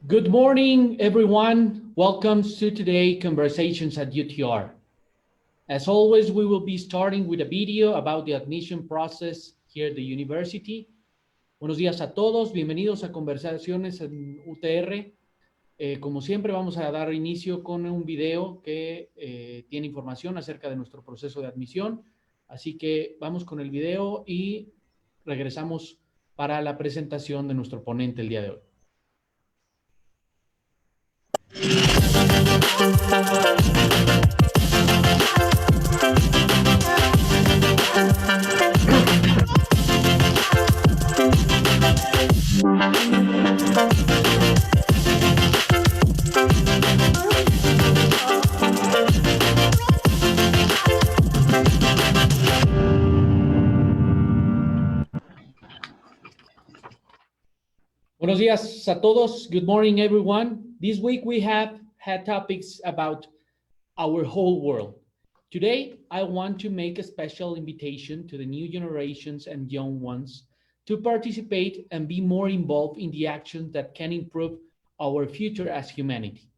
Good morning, everyone. Welcome to today's Conversations at UTR. As always, we will be starting with a video about the admission process here at the university. Buenos días a todos, bienvenidos a Conversaciones en UTR. Como siempre, vamos a dar inicio con un video que tiene información acerca de nuestro proceso de admisión. Así que vamos con el video y regresamos para la presentación de nuestro ponente el día de hoy. Buenos días a todos. Good morning, everyone. This week we have had topics about our whole world. Today, I want to make a special invitation to the new generations and young ones to participate and be more involved in the actions that can improve our future as humanity.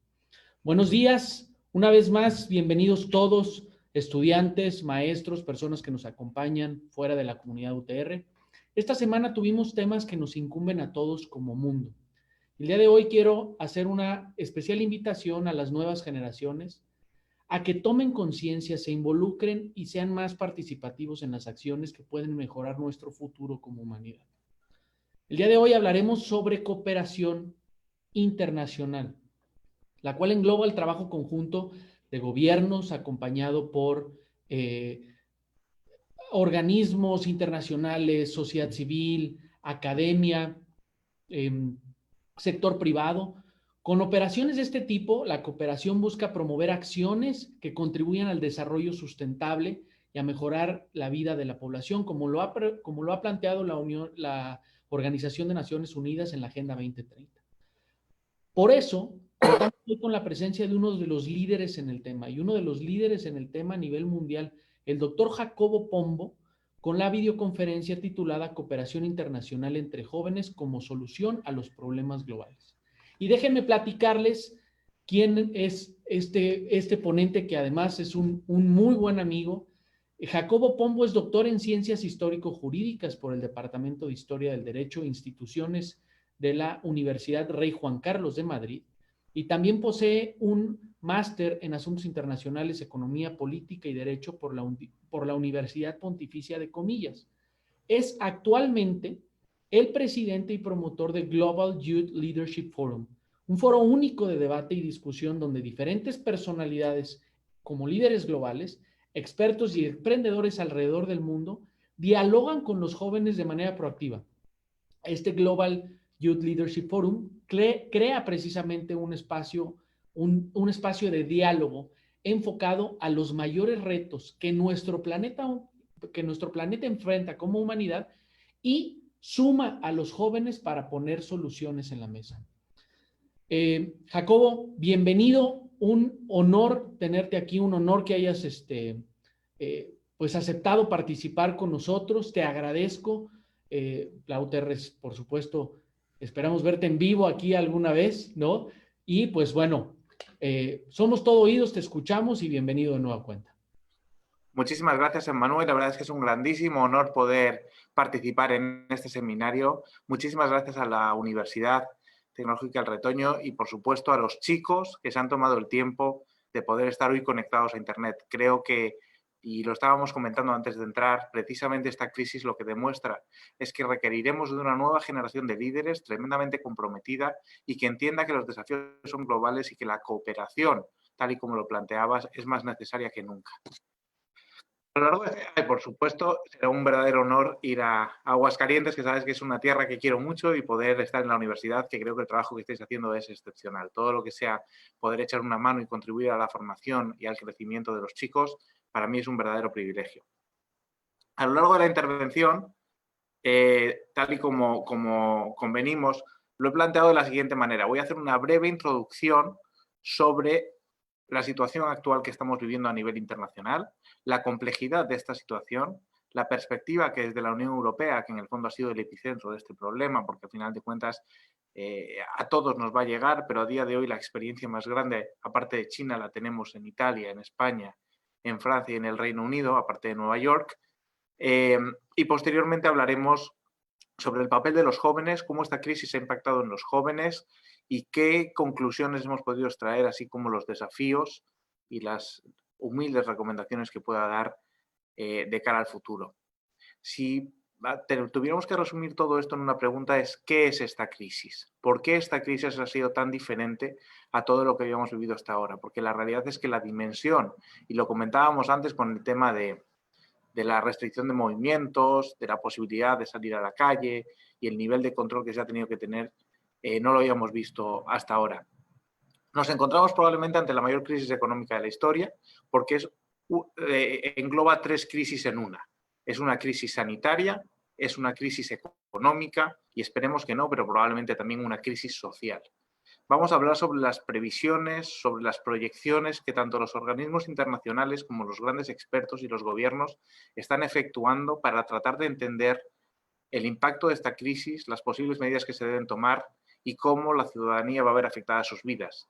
Buenos días. Una vez más, bienvenidos todos, estudiantes, maestros, personas que nos acompañan fuera de la comunidad UTR. Esta semana tuvimos temas que nos incumben a todos como mundo. El día de hoy quiero hacer una especial invitación a las nuevas generaciones a que tomen conciencia, se involucren y sean más participativos en las acciones que pueden mejorar nuestro futuro como humanidad. El día de hoy hablaremos sobre cooperación internacional, la cual engloba el trabajo conjunto de gobiernos acompañado por organismos internacionales, sociedad civil, academia, sector privado. Con operaciones de este tipo, la cooperación busca promover acciones que contribuyan al desarrollo sustentable y a mejorar la vida de la población, como lo ha planteado la Organización de Naciones Unidas en la Agenda 2030. Por eso, contamos hoy con la presencia de uno de los líderes en el tema, y uno de los líderes en el tema a nivel mundial, el doctor Jacobo Pombo, con la videoconferencia titulada Cooperación Internacional entre Jóvenes como solución a los problemas globales. Y déjenme platicarles quién es este ponente, que además es un muy buen amigo. Jacobo Pombo es doctor en Ciencias Histórico-Jurídicas por el Departamento de Historia del Derecho e Instituciones de la Universidad Rey Juan Carlos de Madrid, y también posee un máster en Asuntos Internacionales, Economía Política y Derecho por la Universidad Pontificia de Comillas. Es actualmente el presidente y promotor de Global Youth Leadership Forum, un foro único de debate y discusión donde diferentes personalidades como líderes globales, expertos y emprendedores alrededor del mundo dialogan con los jóvenes de manera proactiva. Este Global Youth Leadership Forum crea precisamente un espacio de diálogo enfocado a los mayores retos que nuestro planeta enfrenta como humanidad y suma a los jóvenes para poner soluciones en la mesa. Jacobo, bienvenido. Un honor tenerte aquí, un honor que hayas pues aceptado participar con nosotros. Te agradezco. La UTR, por supuesto, esperamos verte en vivo aquí alguna vez, ¿no? Y pues bueno, somos todo oídos, te escuchamos y bienvenido de nueva cuenta. Muchísimas gracias, Emmanuel. La verdad es que es un grandísimo honor poder participar en este seminario. Muchísimas gracias a la Universidad Tecnológica El Retoño y, por supuesto, a los chicos que se han tomado el tiempo de poder estar hoy conectados a Internet. Creo que, y lo estábamos comentando antes de entrar, precisamente esta crisis lo que demuestra es que requeriremos de una nueva generación de líderes tremendamente comprometida y que entienda que los desafíos son globales y que la cooperación, tal y como lo planteabas, es más necesaria que nunca. A lo largo de este año, por supuesto, será un verdadero honor ir a Aguascalientes, que sabes que es una tierra que quiero mucho, y poder estar en la universidad, que creo que el trabajo que estáis haciendo es excepcional. Todo lo que sea poder echar una mano y contribuir a la formación y al crecimiento de los chicos, para mí es un verdadero privilegio. A lo largo de la intervención, tal y como convenimos, lo he planteado de la siguiente manera. Voy a hacer una breve introducción sobre la situación actual que estamos viviendo a nivel internacional, la complejidad de esta situación, la perspectiva que desde la Unión Europea, que en el fondo ha sido el epicentro de este problema, porque al final de cuentas a todos nos va a llegar, pero a día de hoy la experiencia más grande, aparte de China, la tenemos en Italia, en España, en Francia y en el Reino Unido, aparte de Nueva York. Y posteriormente hablaremos sobre el papel de los jóvenes, cómo esta crisis ha impactado en los jóvenes y qué conclusiones hemos podido extraer, así como los desafíos y las humildes recomendaciones que pueda dar de cara al futuro. Si tuviéramos que resumir todo esto en una pregunta es ¿qué es esta crisis? ¿Por qué esta crisis ha sido tan diferente a todo lo que habíamos vivido hasta ahora? Porque la realidad es que la dimensión, y lo comentábamos antes con el tema de la restricción de movimientos, de la posibilidad de salir a la calle y el nivel de control que se ha tenido que tener, no lo habíamos visto hasta ahora. Nos encontramos probablemente ante la mayor crisis económica de la historia porque engloba 3 crisis en una. Es una crisis sanitaria, es una crisis económica y esperemos que no, pero probablemente también una crisis social. Vamos a hablar sobre las previsiones, sobre las proyecciones que tanto los organismos internacionales como los grandes expertos y los gobiernos están efectuando para tratar de entender el impacto de esta crisis, las posibles medidas que se deben tomar y cómo la ciudadanía va a ver afectadas sus vidas.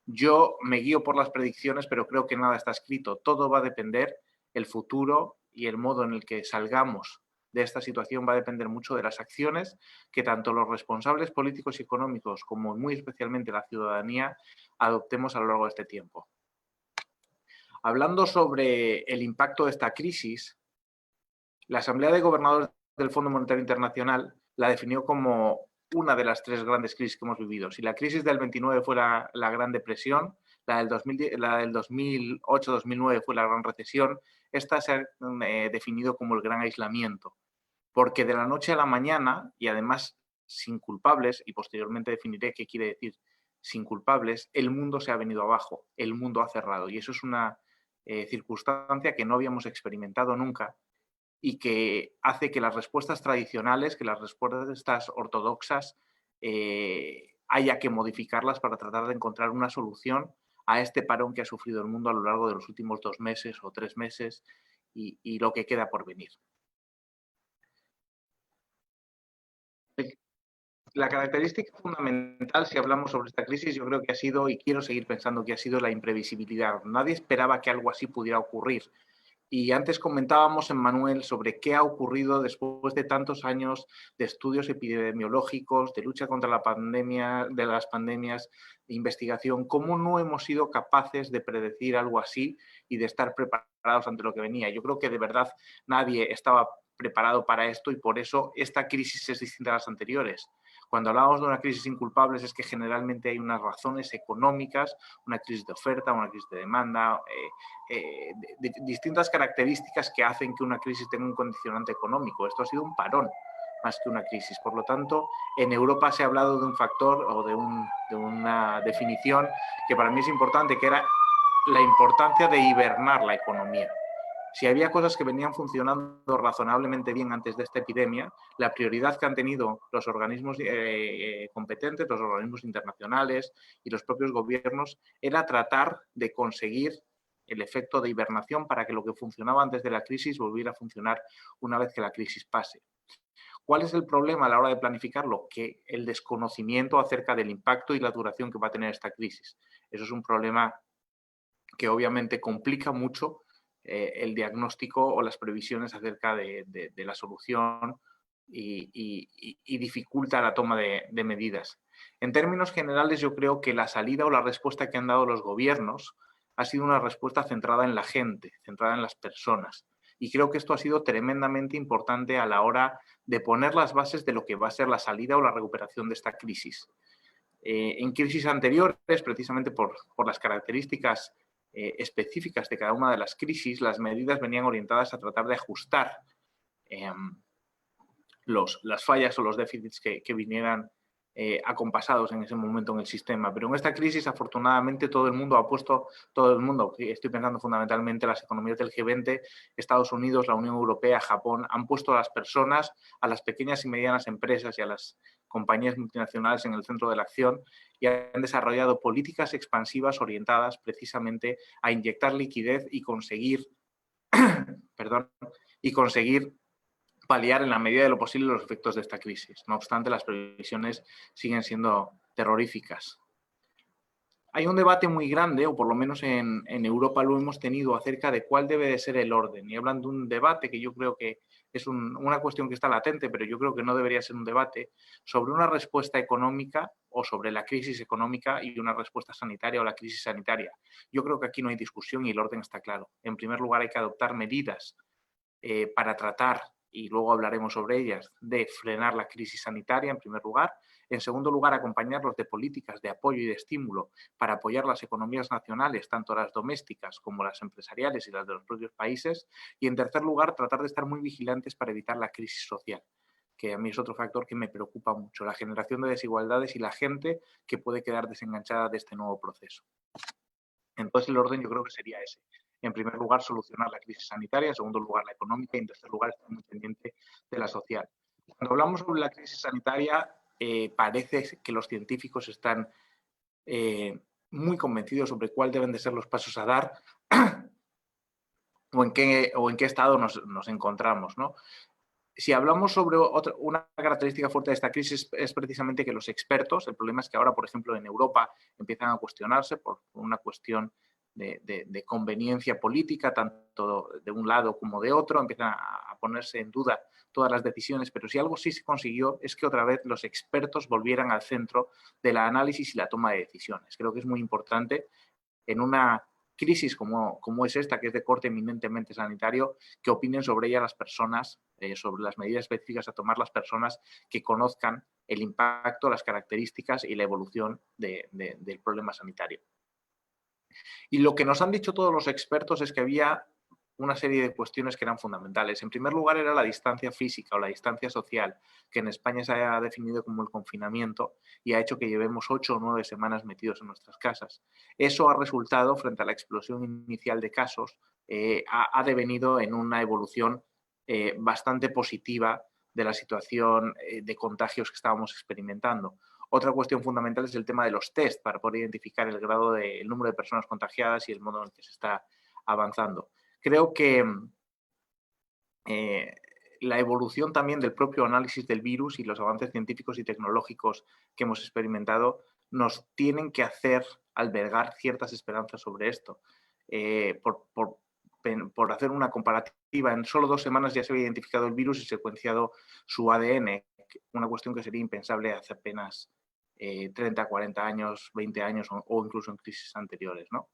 Yo me guío por las predicciones, pero creo que nada está escrito. Todo va a depender, el futuro y el modo en el que salgamos de esta situación va a depender mucho de las acciones que tanto los responsables políticos y económicos como muy especialmente la ciudadanía adoptemos a lo largo de este tiempo. Hablando sobre el impacto de esta crisis, la Asamblea de Gobernadores del Fondo Monetario Internacional la definió como una de las 3 grandes crisis que hemos vivido. Si la crisis del 29 fue la Gran Depresión, la del 2008-2009 fue la Gran Recesión, esta se ha definido como el Gran Aislamiento, porque de la noche a la mañana, y además sin culpables, y posteriormente definiré qué quiere decir sin culpables, el mundo se ha venido abajo, el mundo ha cerrado, y eso es una circunstancia que no habíamos experimentado nunca y que hace que las respuestas tradicionales, que las respuestas ortodoxas, haya que modificarlas para tratar de encontrar una solución a este parón que ha sufrido el mundo a lo largo de los últimos 2 meses o 3 meses y lo que queda por venir. La característica fundamental, si hablamos sobre esta crisis, yo creo que ha sido, y quiero seguir pensando que ha sido la imprevisibilidad. Nadie esperaba que algo así pudiera ocurrir. Y antes comentábamos, Emmanuel, sobre qué ha ocurrido después de tantos años de estudios epidemiológicos, de lucha contra la pandemia, de las pandemias, de investigación, cómo no hemos sido capaces de predecir algo así y de estar preparados ante lo que venía. Yo creo que de verdad nadie estaba preparado para esto y por eso esta crisis es distinta a las anteriores. Cuando hablamos de una crisis sin culpables es que generalmente hay unas razones económicas, una crisis de oferta, una crisis de demanda, distintas características que hacen que una crisis tenga un condicionante económico. Esto ha sido un parón más que una crisis. Por lo tanto, en Europa se ha hablado de un factor o de una definición que para mí es importante, que era la importancia de hibernar la economía. Si había cosas que venían funcionando razonablemente bien antes de esta epidemia, la prioridad que han tenido los organismos competentes, los organismos internacionales y los propios gobiernos era tratar de conseguir el efecto de hibernación para que lo que funcionaba antes de la crisis volviera a funcionar una vez que la crisis pase. ¿Cuál es el problema a la hora de planificarlo? Que el desconocimiento acerca del impacto y la duración que va a tener esta crisis. Eso es un problema que obviamente complica mucho el diagnóstico o las previsiones acerca de la solución y dificulta la toma de medidas. En términos generales, yo creo que la salida o la respuesta que han dado los gobiernos ha sido una respuesta centrada en la gente, centrada en las personas. Y creo que esto ha sido tremendamente importante a la hora de poner las bases de lo que va a ser la salida o la recuperación de esta crisis. En crisis anteriores, precisamente por las características específicas de cada una de las crisis, las medidas venían orientadas a tratar de ajustar las fallas o los déficits que vinieran acompasados en ese momento en el sistema. Pero en esta crisis, afortunadamente, todo el mundo, estoy pensando fundamentalmente en las economías del G20, Estados Unidos, la Unión Europea, Japón, han puesto a las personas, a las pequeñas y medianas empresas y a las compañías multinacionales en el centro de la acción y han desarrollado políticas expansivas orientadas precisamente a inyectar liquidez y conseguir paliar en la medida de lo posible los efectos de esta crisis. No obstante, las previsiones siguen siendo terroríficas. Hay un debate muy grande, o por lo menos en Europa lo hemos tenido, acerca de cuál debe de ser el orden. Y hablan de un debate que yo creo que es una cuestión que está latente, pero yo creo que no debería ser un debate, sobre una respuesta económica o sobre la crisis económica y una respuesta sanitaria o la crisis sanitaria. Yo creo que aquí no hay discusión y el orden está claro. En primer lugar, hay que adoptar medidas para tratar, y luego hablaremos sobre ellas, de frenar la crisis sanitaria en primer lugar. En segundo lugar, acompañarlos de políticas de apoyo y de estímulo para apoyar las economías nacionales, tanto las domésticas como las empresariales y las de los propios países. Y en tercer lugar, tratar de estar muy vigilantes para evitar la crisis social, que a mí es otro factor que me preocupa mucho, la generación de desigualdades y la gente que puede quedar desenganchada de este nuevo proceso. Entonces, el orden yo creo que sería ese. En primer lugar, solucionar la crisis sanitaria, en segundo lugar, la económica y en tercer lugar, estar muy pendiente de la social. Cuando hablamos sobre la crisis sanitaria, parece que los científicos están muy convencidos sobre cuáles deben de ser los pasos a dar o en qué estado nos encontramos, ¿no? Si hablamos sobre una característica fuerte de esta crisis es precisamente que los expertos, el problema es que ahora, por ejemplo, en Europa empiezan a cuestionarse por una cuestión de conveniencia política, tanto de un lado como de otro, empiezan a ponerse en duda todas las decisiones, pero si algo sí se consiguió es que otra vez los expertos volvieran al centro del análisis y la toma de decisiones. Creo que es muy importante en una crisis como es esta, que es de corte eminentemente sanitario, que opinen sobre ella las personas, sobre las medidas específicas a tomar las personas que conozcan el impacto, las características y la evolución del problema sanitario. Y lo que nos han dicho todos los expertos es que había una serie de cuestiones que eran fundamentales. En primer lugar, era la distancia física o la distancia social, que en España se ha definido como el confinamiento y ha hecho que llevemos 8 o 9 semanas metidos en nuestras casas. Eso ha resultado, frente a la explosión inicial de casos, ha devenido en una evolución bastante positiva de la situación de contagios que estábamos experimentando. Otra cuestión fundamental es el tema de los test para poder identificar el grado el número de personas contagiadas y el modo en el que se está avanzando. Creo que la evolución también del propio análisis del virus y los avances científicos y tecnológicos que hemos experimentado nos tienen que hacer albergar ciertas esperanzas sobre esto. Por hacer una comparativa, en solo 2 semanas ya se había identificado el virus y secuenciado su ADN, una cuestión que sería impensable hace apenas 30, 40 años, 20 años o incluso en crisis anteriores, ¿no?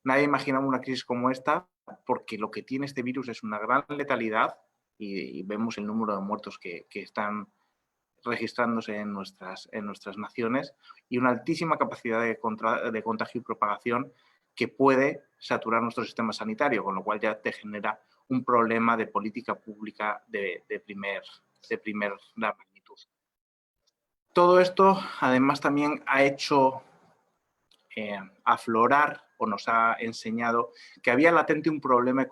Nadie imaginaba una crisis como esta porque lo que tiene este virus es una gran letalidad y vemos el número de muertos que están registrándose en nuestras naciones y una altísima capacidad de contagio y propagación que puede saturar nuestro sistema sanitario, con lo cual ya te genera un problema de política pública de primer magnitud. Todo esto, además, también ha hecho aflorar o nos ha enseñado que había latente un problema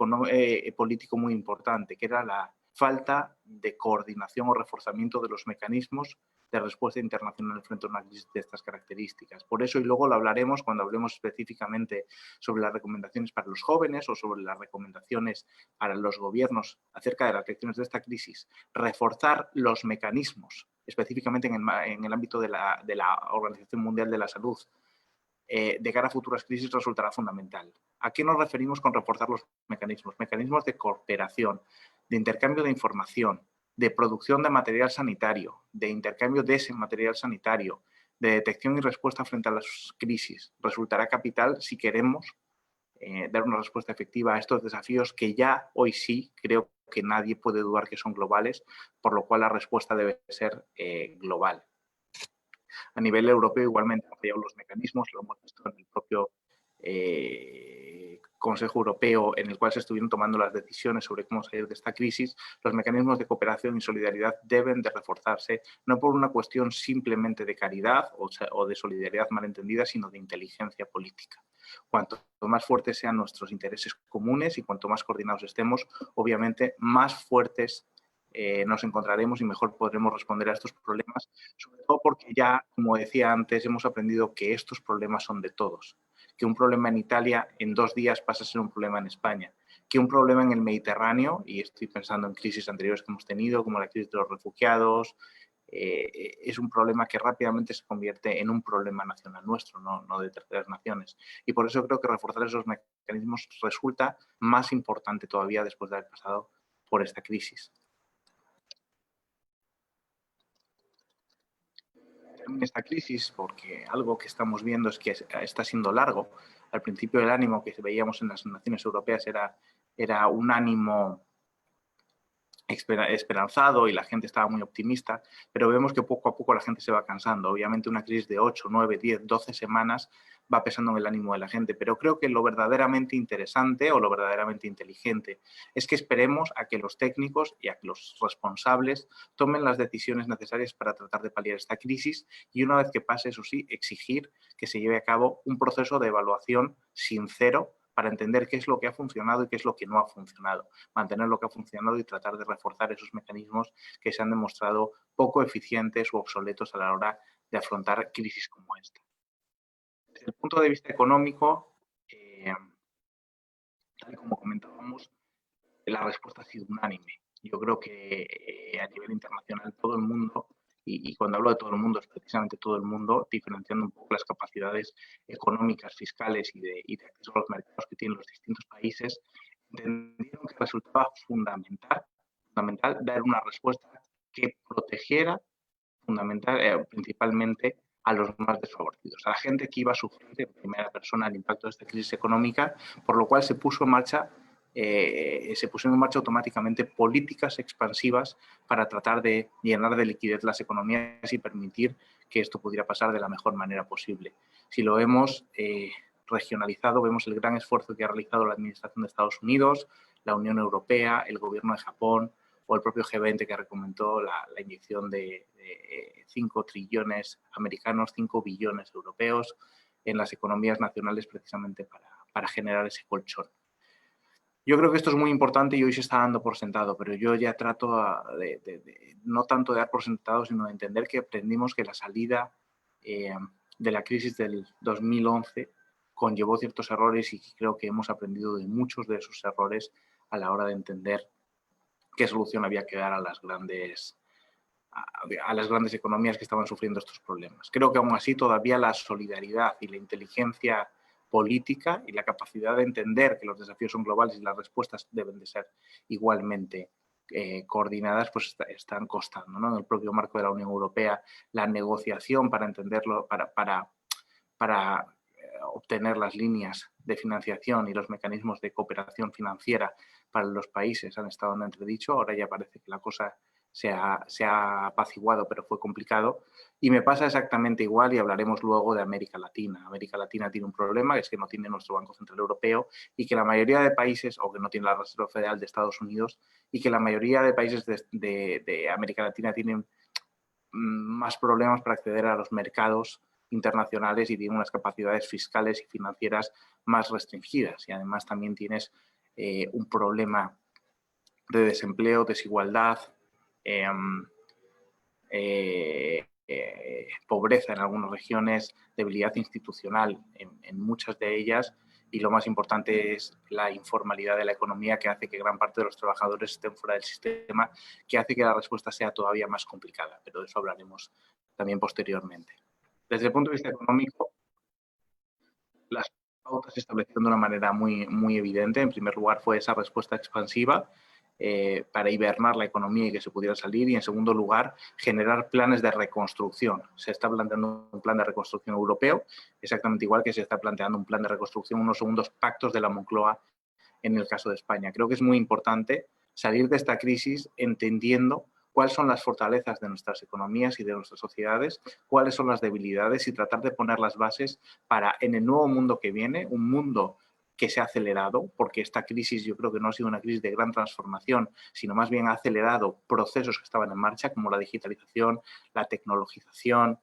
político muy importante, que era la falta de coordinación o reforzamiento de los mecanismos de respuesta internacional frente a una crisis de estas características. Por eso, y luego lo hablaremos cuando hablemos específicamente sobre las recomendaciones para los jóvenes o sobre las recomendaciones para los gobiernos acerca de las lecciones de esta crisis, reforzar los mecanismos, específicamente en el ámbito de la Organización Mundial de la Salud, de cara a futuras crisis resultará fundamental. ¿A qué nos referimos con reforzar los mecanismos? Mecanismos de cooperación, de intercambio de información, de producción de material sanitario, de intercambio de ese material sanitario, de detección y respuesta frente a las crisis. Resultará capital si queremos dar una respuesta efectiva a estos desafíos que ya hoy sí creo que nadie puede dudar que son globales, por lo cual la respuesta debe ser global. A nivel europeo igualmente han fallado los mecanismos, lo hemos visto en el propio Consejo Europeo, en el cual se estuvieron tomando las decisiones sobre cómo salir de esta crisis. Los mecanismos de cooperación y solidaridad deben de reforzarse, no por una cuestión simplemente de caridad o de solidaridad malentendida, sino de inteligencia política. Cuanto más fuertes sean nuestros intereses comunes y cuanto más coordinados estemos, obviamente más fuertes nos encontraremos y mejor podremos responder a estos problemas, sobre todo porque ya, como decía antes, hemos aprendido que estos problemas son de todos, que un problema en Italia en 2 días pasa a ser un problema en España, que un problema en el Mediterráneo, y estoy pensando en crisis anteriores que hemos tenido, como la crisis de los refugiados, es un problema que rápidamente se convierte en un problema nacional nuestro, no de terceras naciones. Y por eso creo que reforzar esos mecanismos resulta más importante todavía después de haber pasado por esta crisis. En esta crisis, porque algo que estamos viendo es que está siendo largo. Al principio el ánimo que veíamos en las naciones europeas era un ánimo esperanzado y la gente estaba muy optimista, pero vemos que poco a poco la gente se va cansando. Obviamente una crisis de 8, 9, 10, 12 semanas va pesando en el ánimo de la gente, pero creo que lo verdaderamente interesante o lo verdaderamente inteligente es que esperemos a que los técnicos y a que los responsables tomen las decisiones necesarias para tratar de paliar esta crisis y una vez que pase, eso sí, exigir que se lleve a cabo un proceso de evaluación sincero para entender qué es lo que ha funcionado y qué es lo que no ha funcionado, mantener lo que ha funcionado y tratar de reforzar esos mecanismos que se han demostrado poco eficientes u obsoletos a la hora de afrontar crisis como esta. Desde el punto de vista económico, tal y como comentábamos, la respuesta ha sido unánime. Yo creo que a nivel internacional todo el mundo, y cuando hablo de todo el mundo es precisamente todo el mundo, diferenciando un poco las capacidades económicas, fiscales y de acceso a los mercados que tienen los distintos países, entendieron que resultaba fundamental dar una respuesta que protegiera principalmente a los más desfavorecidos, a la gente que iba a sufrir en primera persona el impacto de esta crisis económica, por lo cual se pusieron en marcha automáticamente políticas expansivas para tratar de llenar de liquidez las economías y permitir que esto pudiera pasar de la mejor manera posible. Si lo hemos regionalizado, vemos el gran esfuerzo que ha realizado la Administración de Estados Unidos, la Unión Europea, el Gobierno de Japón o el propio G20 que recomendó la inyección de 5 trillones americanos, 5 billones europeos en las economías nacionales precisamente para generar ese colchón. Yo creo que esto es muy importante y hoy se está dando por sentado, pero yo ya trato no tanto de dar por sentado, sino de entender que aprendimos que la salida de la crisis del 2011 conllevó ciertos errores y creo que hemos aprendido de muchos de esos errores a la hora de entender qué solución había que dar a las grandes economías que estaban sufriendo estos problemas. Creo que aún así todavía la solidaridad y la inteligencia política y la capacidad de entender que los desafíos son globales y las respuestas deben de ser igualmente coordinadas, pues están costando, ¿no? En el propio marco de la Unión Europea, la negociación para entenderlo, para obtener las líneas de financiación y los mecanismos de cooperación financiera para los países han estado en entredicho. Ahora ya parece que la cosa se ha apaciguado, pero fue complicado. Y me pasa exactamente igual y hablaremos luego de América Latina. América Latina tiene un problema, que es que no tiene nuestro Banco Central Europeo y que la mayoría de países, o que no tiene la Reserva Federal de Estados Unidos, y que la mayoría de países de América Latina tienen más problemas para acceder a los mercados internacionales y tienen unas capacidades fiscales y financieras más restringidas. Y además también tienes un problema de desempleo, desigualdad, pobreza en algunas regiones, debilidad institucional en muchas de ellas y lo más importante es la informalidad de la economía que hace que gran parte de los trabajadores estén fuera del sistema, que hace que la respuesta sea todavía más complicada, pero de eso hablaremos también posteriormente. Desde el punto de vista económico, las pautas se establecieron de una manera muy evidente. En primer lugar fue esa respuesta expansiva para hibernar la economía y que se pudiera salir y en segundo lugar generar planes de reconstrucción. Se está planteando un plan de reconstrucción europeo, exactamente igual que se está planteando un plan de reconstrucción, unos segundos pactos de la Moncloa en el caso de España. Creo que es muy importante salir de esta crisis entendiendo cuáles son las fortalezas de nuestras economías y de nuestras sociedades, cuáles son las debilidades y tratar de poner las bases para, en el nuevo mundo que viene, un mundo que se ha acelerado, porque esta crisis yo creo que no ha sido una crisis de gran transformación, sino más bien ha acelerado procesos que estaban en marcha, como la digitalización, la tecnologización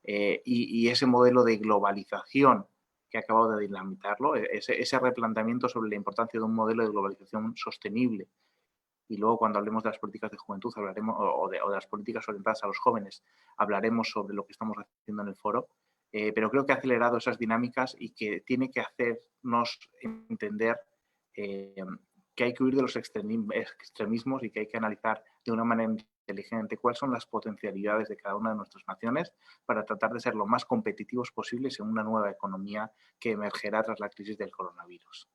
y ese modelo de globalización que ha acabado de dinamitarlo, ese replanteamiento sobre la importancia de un modelo de globalización sostenible. Y luego cuando hablemos de las políticas de juventud hablaremos, o de las políticas orientadas a los jóvenes, hablaremos sobre lo que estamos haciendo en el foro. Pero creo que ha acelerado esas dinámicas y que tiene que hacernos entender que hay que huir de los extremismos y que hay que analizar de una manera inteligente cuáles son las potencialidades de cada una de nuestras naciones para tratar de ser lo más competitivos posibles en una nueva economía que emergerá tras la crisis del coronavirus.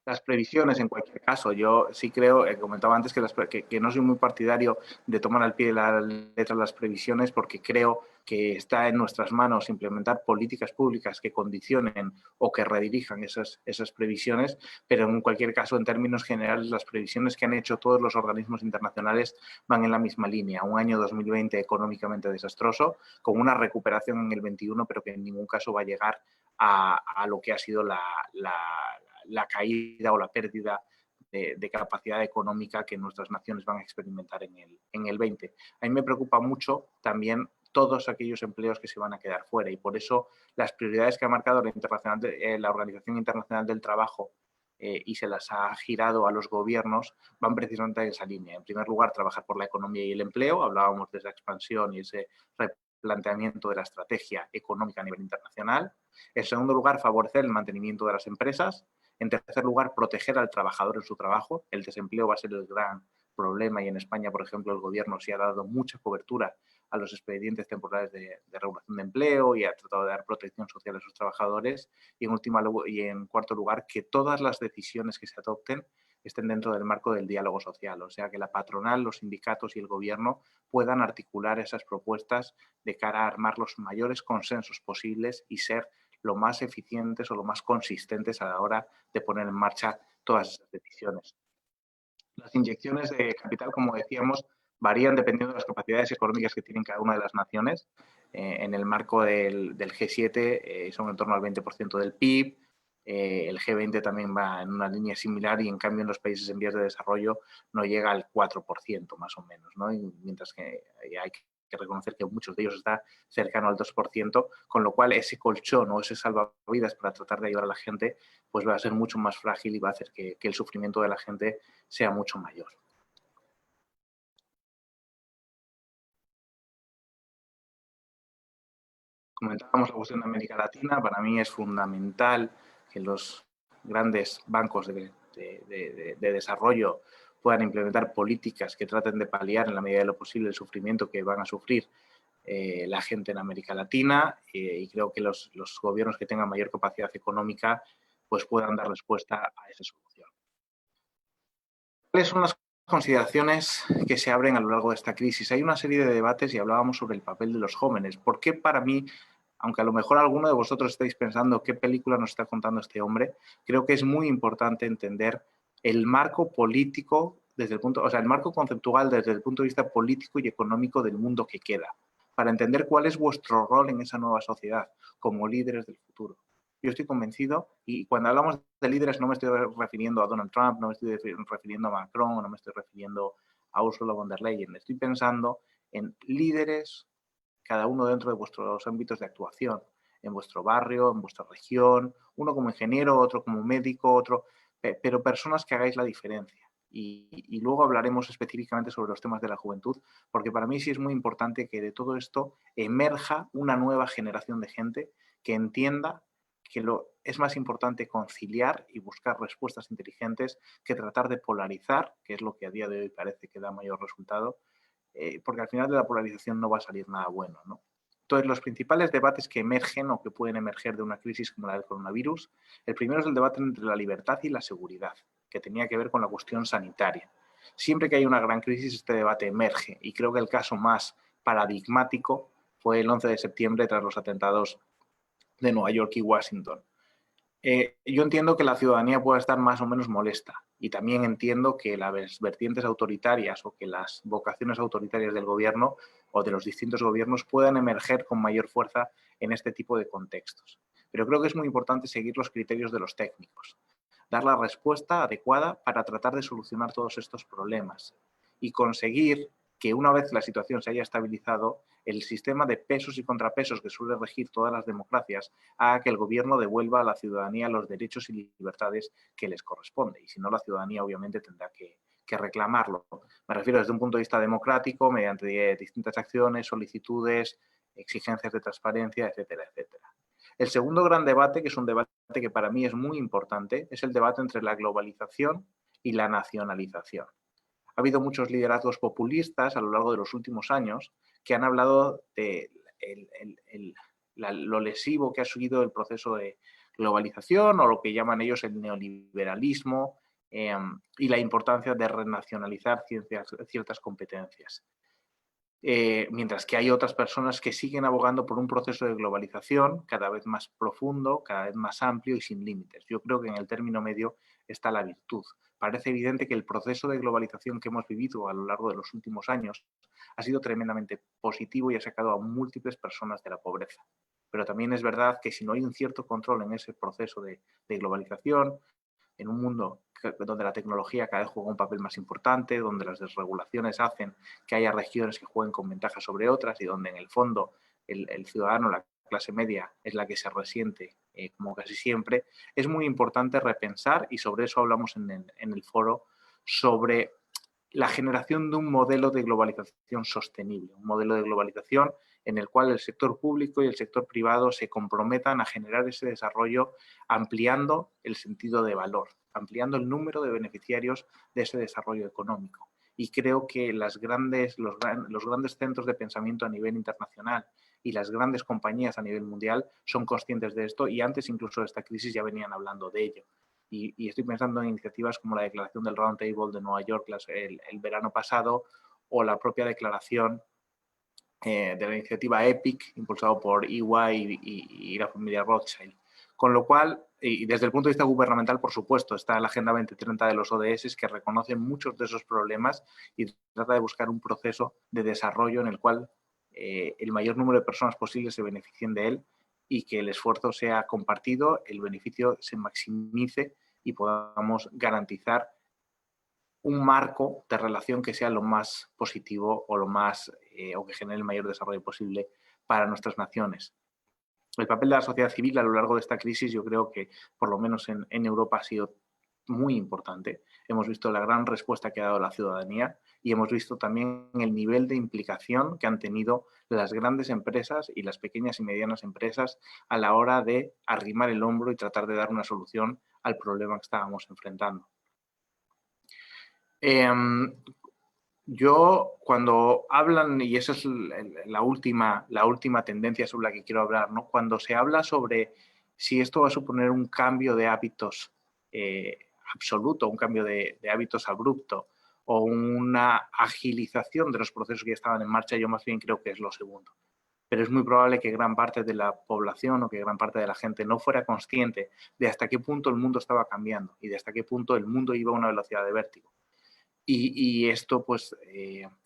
Las previsiones, en cualquier caso, yo sí creo, comentaba antes que no soy muy partidario de tomar al pie de la letra las previsiones porque creo que está en nuestras manos implementar políticas públicas que condicionen o que redirijan esas previsiones, pero en cualquier caso, en términos generales, las previsiones que han hecho todos los organismos internacionales van en la misma línea. Un año 2020 económicamente desastroso, con una recuperación en el 21, pero que en ningún caso va a llegar a lo que ha sido la caída o la pérdida de capacidad económica que nuestras naciones van a experimentar en el 20. A mí me preocupa mucho también todos aquellos empleos que se van a quedar fuera y por eso las prioridades que ha marcado la Organización Internacional del Trabajo y se las ha girado a los gobiernos van precisamente en esa línea. En primer lugar, trabajar por la economía y el empleo. Hablábamos de esa expansión y ese replanteamiento de la estrategia económica a nivel internacional. En segundo lugar, favorecer el mantenimiento de las empresas. En tercer lugar, proteger al trabajador en su trabajo. El desempleo va a ser el gran problema y en España, por ejemplo, el gobierno sí ha dado mucha cobertura a los expedientes temporales de regulación de empleo y ha tratado de dar protección social a sus trabajadores. Y en cuarto lugar, que todas las decisiones que se adopten estén dentro del marco del diálogo social, o sea, que la patronal, los sindicatos y el gobierno puedan articular esas propuestas de cara a armar los mayores consensos posibles y ser lo más eficientes o lo más consistentes a la hora de poner en marcha todas esas decisiones. Las inyecciones de capital, como decíamos, varían dependiendo de las capacidades económicas que tienen cada una de las naciones. En el marco del G7 son en torno al 20% del PIB. El G20 también va en una línea similar y en cambio en los países en vías de desarrollo no llega al 4% más o menos, ¿no? Y mientras que hay que reconocer que muchos de ellos está cercano al 2%, con lo cual ese colchón o ese salvavidas para tratar de ayudar a la gente pues va a ser mucho más frágil y va a hacer que el sufrimiento de la gente sea mucho mayor. Comentábamos la cuestión de América Latina, para mí es fundamental que los grandes bancos de desarrollo puedan implementar políticas que traten de paliar en la medida de lo posible el sufrimiento que van a sufrir la gente en América Latina y creo que los gobiernos que tengan mayor capacidad económica pues puedan dar respuesta a esa solución. ¿Cuáles son las consideraciones que se abren a lo largo de esta crisis? Hay una serie de debates y hablábamos sobre el papel de los jóvenes. ¿Por qué para mí, aunque a lo mejor alguno de vosotros estáis pensando qué película nos está contando este hombre, creo que es muy importante entender el marco político el marco conceptual desde el punto de vista político y económico del mundo que queda, para entender cuál es vuestro rol en esa nueva sociedad como líderes del futuro. Yo estoy convencido, y cuando hablamos de líderes no me estoy refiriendo a Donald Trump, no me estoy refiriendo a Macron, no me estoy refiriendo a Ursula von der Leyen, estoy pensando en líderes, cada uno dentro de vuestros ámbitos de actuación, en vuestro barrio, en vuestra región, uno como ingeniero, otro como médico, otro, pero personas que hagáis la diferencia. Y luego hablaremos específicamente sobre los temas de la juventud, porque para mí sí es muy importante que de todo esto emerja una nueva generación de gente que entienda que es más importante conciliar y buscar respuestas inteligentes que tratar de polarizar, que es lo que a día de hoy parece que da mayor resultado, porque al final de la polarización no va a salir nada bueno, ¿no? Entonces, los principales debates que emergen o que pueden emerger de una crisis como la del coronavirus, el primero es el debate entre la libertad y la seguridad, que tenía que ver con la cuestión sanitaria. Siempre que hay una gran crisis, este debate emerge y creo que el caso más paradigmático fue el 11 de septiembre tras los atentados de Nueva York y Washington. Yo entiendo que la ciudadanía pueda estar más o menos molesta y también entiendo que las vertientes autoritarias o que las vocaciones autoritarias del gobierno o de los distintos gobiernos puedan emerger con mayor fuerza en este tipo de contextos. Pero creo que es muy importante seguir los criterios de los técnicos, dar la respuesta adecuada para tratar de solucionar todos estos problemas y conseguir que una vez la situación se haya estabilizado, el sistema de pesos y contrapesos que suele regir todas las democracias haga que el gobierno devuelva a la ciudadanía los derechos y libertades que les corresponde. Y si no, la ciudadanía obviamente tendrá que reclamarlo. Me refiero desde un punto de vista democrático, mediante distintas acciones, solicitudes, exigencias de transparencia, etcétera, etcétera. El segundo gran debate, que es un debate que para mí es muy importante, es el debate entre la globalización y la nacionalización. Ha habido muchos liderazgos populistas a lo largo de los últimos años que han hablado de lo lesivo que ha sido el proceso de globalización o lo que llaman ellos el neoliberalismo y la importancia de renacionalizar ciertas competencias. Mientras que hay otras personas que siguen abogando por un proceso de globalización cada vez más profundo, cada vez más amplio y sin límites. Yo creo que en el término medio está la virtud. Parece evidente que el proceso de globalización que hemos vivido a lo largo de los últimos años ha sido tremendamente positivo y ha sacado a múltiples personas de la pobreza. Pero también es verdad que si no hay un cierto control en ese proceso de globalización, en un mundo donde la tecnología cada vez juega un papel más importante, donde las desregulaciones hacen que haya regiones que jueguen con ventaja sobre otras y donde en el fondo el ciudadano, la clase media, es la que se resiente como casi siempre, es muy importante repensar, y sobre eso hablamos en el foro, sobre la generación de un modelo de globalización sostenible, un modelo de globalización en el cual el sector público y el sector privado se comprometan a generar ese desarrollo ampliando el sentido de valor, ampliando el número de beneficiarios de ese desarrollo económico. Y creo que los grandes centros de pensamiento a nivel internacional y las grandes compañías a nivel mundial son conscientes de esto y antes incluso de esta crisis ya venían hablando de ello. Y estoy pensando en iniciativas como la declaración del Round Table de Nueva York el verano pasado o la propia declaración de la iniciativa EPIC, impulsado por EY y la familia Rothschild. Con lo cual, y desde el punto de vista gubernamental, por supuesto, está la Agenda 2030 de los ODS que reconocen muchos de esos problemas y trata de buscar un proceso de desarrollo en el cual el mayor número de personas posibles se beneficien de él y que el esfuerzo sea compartido, el beneficio se maximice y podamos garantizar un marco de relación que sea lo más positivo o o que genere el mayor desarrollo posible para nuestras naciones. El papel de la sociedad civil a lo largo de esta crisis yo creo que por lo menos en Europa ha sido muy importante. Hemos visto la gran respuesta que ha dado la ciudadanía y hemos visto también el nivel de implicación que han tenido las grandes empresas y las pequeñas y medianas empresas a la hora de arrimar el hombro y tratar de dar una solución al problema que estábamos enfrentando. Yo, cuando hablan, y esa es la última tendencia sobre la que quiero hablar, ¿no? Cuando se habla sobre si esto va a suponer un cambio de hábitos absoluto, un cambio de hábitos abrupto o una agilización de los procesos que ya estaban en marcha, yo más bien creo que es lo segundo. Pero es muy probable que gran parte de la población o que gran parte de la gente no fuera consciente de hasta qué punto el mundo estaba cambiando y de hasta qué punto el mundo iba a una velocidad de vértigo. Y esto, pues,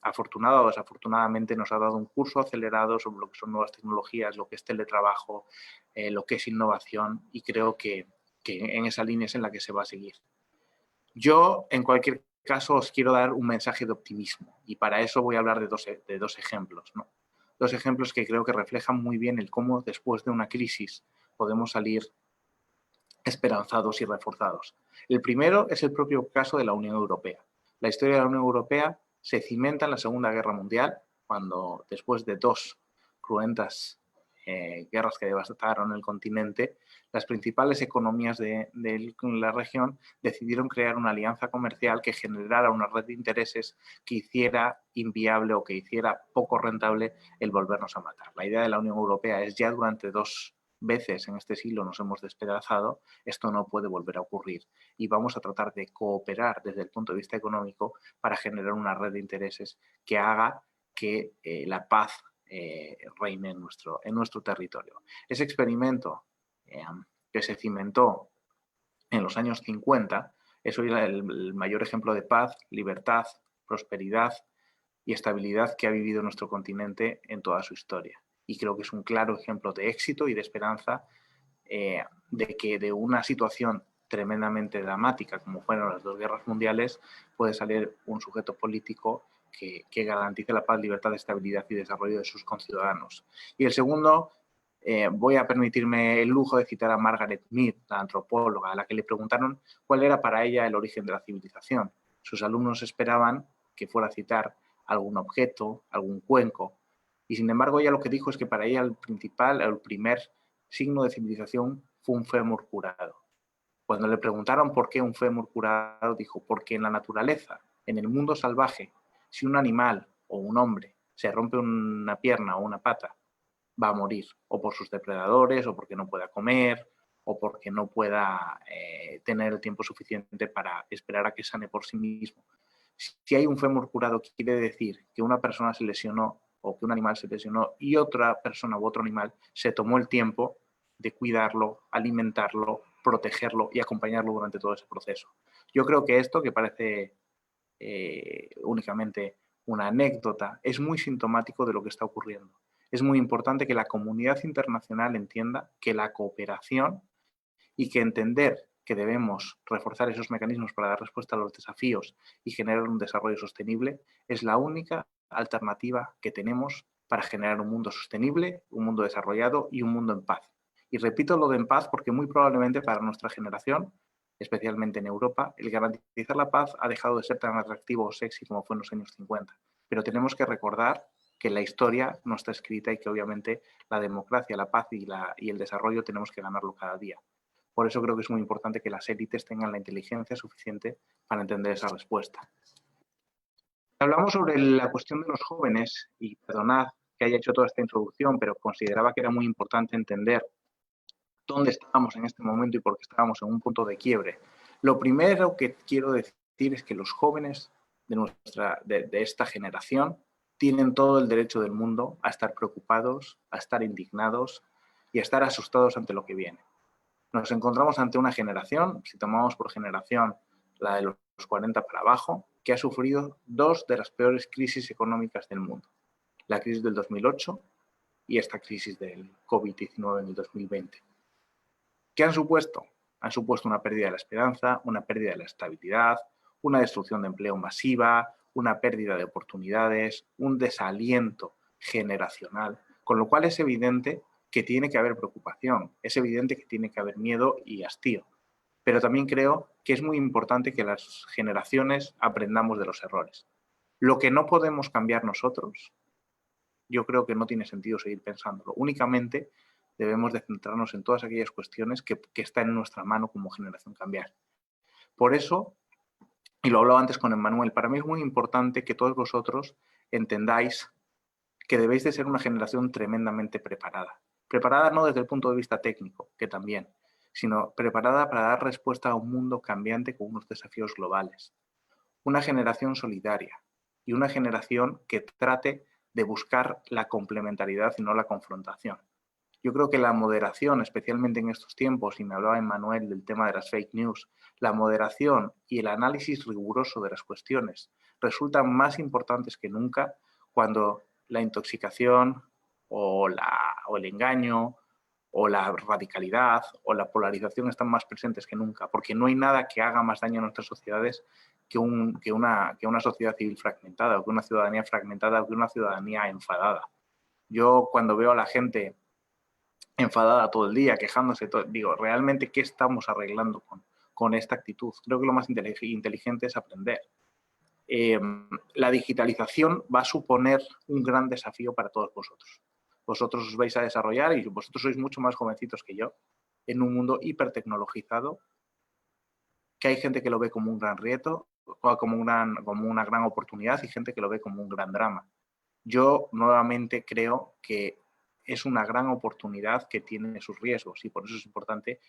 afortunado o desafortunadamente, nos ha dado un curso acelerado sobre lo que son nuevas tecnologías, lo que es teletrabajo, lo que es innovación, y creo que en esa línea es en la que se va a seguir. Yo, en cualquier caso, os quiero dar un mensaje de optimismo, y para eso voy a hablar de dos ejemplos, ¿no? Dos ejemplos que creo que reflejan muy bien el cómo, después de una crisis, podemos salir esperanzados y reforzados. El primero es el propio caso de la Unión Europea. La historia de la Unión Europea se cimenta en la Segunda Guerra Mundial, cuando después de dos cruentas guerras que devastaron el continente, las principales economías de la región decidieron crear una alianza comercial que generara una red de intereses que hiciera inviable o que hiciera poco rentable el volvernos a matar. La idea de la Unión Europea es ya durante dos veces en este siglo nos hemos despedazado, esto no puede volver a ocurrir y vamos a tratar de cooperar desde el punto de vista económico para generar una red de intereses que haga que la paz reine en nuestro territorio. Ese experimento que se cimentó en los años 50 es hoy el mayor ejemplo de paz, libertad, prosperidad y estabilidad que ha vivido nuestro continente en toda su historia. Y creo que es un claro ejemplo de éxito y de esperanza de que de una situación tremendamente dramática como fueron las dos guerras mundiales puede salir un sujeto político que garantice la paz, libertad, estabilidad y desarrollo de sus conciudadanos. Y el segundo, voy a permitirme el lujo de citar a Margaret Mead, la antropóloga, a la que le preguntaron cuál era para ella el origen de la civilización. Sus alumnos esperaban que fuera a citar algún objeto, algún cuenco, y sin embargo ella lo que dijo es que para ella el primer signo de civilización fue un fémur curado. Cuando le preguntaron por qué un fémur curado, dijo, porque en la naturaleza, en el mundo salvaje, si un animal o un hombre se rompe una pierna o una pata, va a morir, o por sus depredadores, o porque no pueda comer, o porque no pueda tener el tiempo suficiente para esperar a que sane por sí mismo. Si hay un fémur curado, quiere decir que una persona se lesionó o que un animal se lesionó y otra persona u otro animal se tomó el tiempo de cuidarlo, alimentarlo, protegerlo y acompañarlo durante todo ese proceso. Yo creo que esto, que parece únicamente una anécdota, es muy sintomático de lo que está ocurriendo. Es muy importante que la comunidad internacional entienda que la cooperación y que entender que debemos reforzar esos mecanismos para dar respuesta a los desafíos y generar un desarrollo sostenible es la única alternativa que tenemos para generar un mundo sostenible, un mundo desarrollado y un mundo en paz. Y repito lo de en paz porque muy probablemente para nuestra generación, especialmente en Europa, el garantizar la paz ha dejado de ser tan atractivo o sexy como fue en los años 50. Pero tenemos que recordar que la historia no está escrita y que obviamente la democracia, la paz y el desarrollo tenemos que ganarlo cada día. Por eso creo que es muy importante que las élites tengan la inteligencia suficiente para entender esa respuesta. Hablamos sobre la cuestión de los jóvenes y perdonad que haya hecho toda esta introducción, pero consideraba que era muy importante entender dónde estábamos en este momento y por qué estábamos en un punto de quiebre. Lo primero que quiero decir es que los jóvenes de esta generación tienen todo el derecho del mundo a estar preocupados, a estar indignados y a estar asustados ante lo que viene. Nos encontramos ante una generación, si tomamos por generación la de los 40 para abajo, que ha sufrido dos de las peores crisis económicas del mundo. La crisis del 2008 y esta crisis del COVID-19 en el 2020. ¿Qué han supuesto? Han supuesto una pérdida de la esperanza, una pérdida de la estabilidad, una destrucción de empleo masiva, una pérdida de oportunidades, un desaliento generacional, con lo cual es evidente que tiene que haber preocupación, es evidente que tiene que haber miedo y hastío. Pero también creo que es muy importante que las generaciones aprendamos de los errores. Lo que no podemos cambiar nosotros, yo creo que no tiene sentido seguir pensándolo. Únicamente debemos de centrarnos en todas aquellas cuestiones que está en nuestra mano como generación cambiar. Por eso, y lo hablaba antes con Emmanuel, para mí es muy importante que todos vosotros entendáis que debéis de ser una generación tremendamente preparada. Preparada no desde el punto de vista técnico, que también, sino preparada para dar respuesta a un mundo cambiante con unos desafíos globales. Una generación solidaria y una generación que trate de buscar la complementariedad y no la confrontación. Yo creo que la moderación, especialmente en estos tiempos, y me hablaba Emmanuel del tema de las fake news, la moderación y el análisis riguroso de las cuestiones resultan más importantes que nunca cuando la intoxicación o el engaño o la radicalidad o la polarización están más presentes que nunca, porque no hay nada que haga más daño a nuestras sociedades que una sociedad civil fragmentada, o que una ciudadanía fragmentada, o que una ciudadanía enfadada. Yo cuando veo a la gente enfadada todo el día, quejándose, digo, ¿realmente qué estamos arreglando con esta actitud? Creo que lo más inteligente es aprender. La digitalización va a suponer un gran desafío para todos vosotros. Vosotros os vais a desarrollar y vosotros sois mucho más jovencitos que yo en un mundo hipertecnologizado, que hay gente que lo ve como un gran reto, o como una gran oportunidad y gente que lo ve como un gran drama. Yo nuevamente creo que es una gran oportunidad que tiene sus riesgos y por eso es importante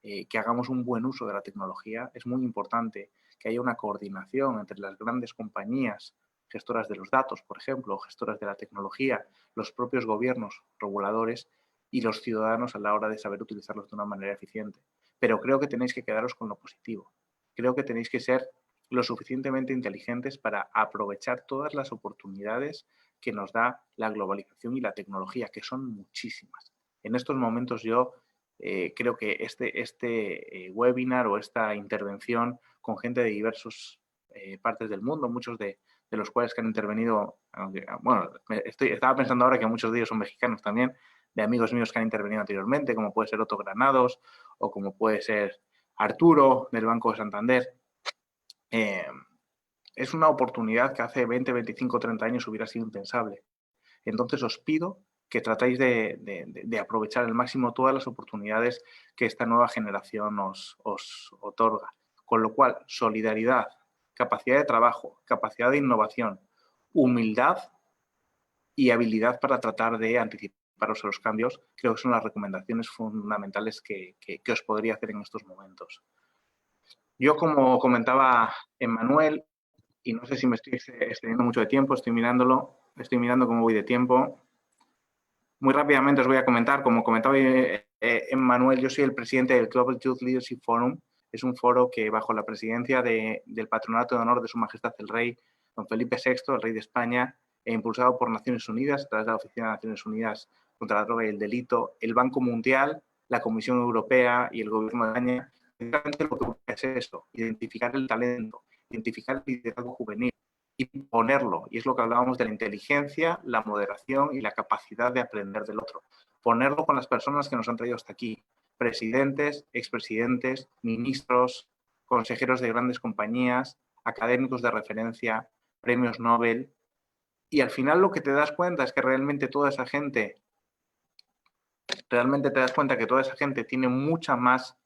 que hagamos un buen uso de la tecnología. Es muy importante que haya una coordinación entre las grandes compañías gestoras de los datos, por ejemplo, gestoras de la tecnología, los propios gobiernos reguladores y los ciudadanos a la hora de saber utilizarlos de una manera eficiente. Pero creo que tenéis que quedaros con lo positivo. Creo que tenéis que ser lo suficientemente inteligentes para aprovechar todas las oportunidades que nos da la globalización y la tecnología, que son muchísimas. En estos momentos yo creo que este webinar o esta intervención con gente de diversas partes del mundo, muchos de los cuales que han intervenido, aunque, bueno, estaba pensando ahora que muchos de ellos son mexicanos también, de amigos míos que han intervenido anteriormente, como puede ser Otto Granados o como puede ser Arturo del Banco de Santander. Es una oportunidad que hace 20, 25, 30 años hubiera sido impensable. Entonces os pido que tratáis de aprovechar al máximo todas las oportunidades que esta nueva generación os otorga. Con lo cual, solidaridad, capacidad de trabajo, capacidad de innovación, humildad y habilidad para tratar de anticiparos a los cambios, creo que son las recomendaciones fundamentales que os podría hacer en estos momentos. Yo, como comentaba Emmanuel, y no sé si me estoy extendiendo mucho de tiempo, estoy mirando cómo voy de tiempo. Muy rápidamente os voy a comentar, como comentaba Emmanuel, yo soy el presidente del Global Youth Leadership Forum. Es un foro que, bajo la presidencia del Patronato de Honor de Su Majestad el Rey, don Felipe VI, el Rey de España, e impulsado por Naciones Unidas, a través de la Oficina de Naciones Unidas contra la Droga y el Delito, el Banco Mundial, la Comisión Europea y el Gobierno de España, lo que busca es eso: identificar el talento, identificar el liderazgo juvenil y ponerlo. Y es lo que hablábamos de la inteligencia, la moderación y la capacidad de aprender del otro. Ponerlo con las personas que nos han traído hasta aquí: presidentes, expresidentes, ministros, consejeros de grandes compañías, académicos de referencia, premios Nobel. Y al final lo que te das cuenta es que realmente toda esa gente tiene mucho más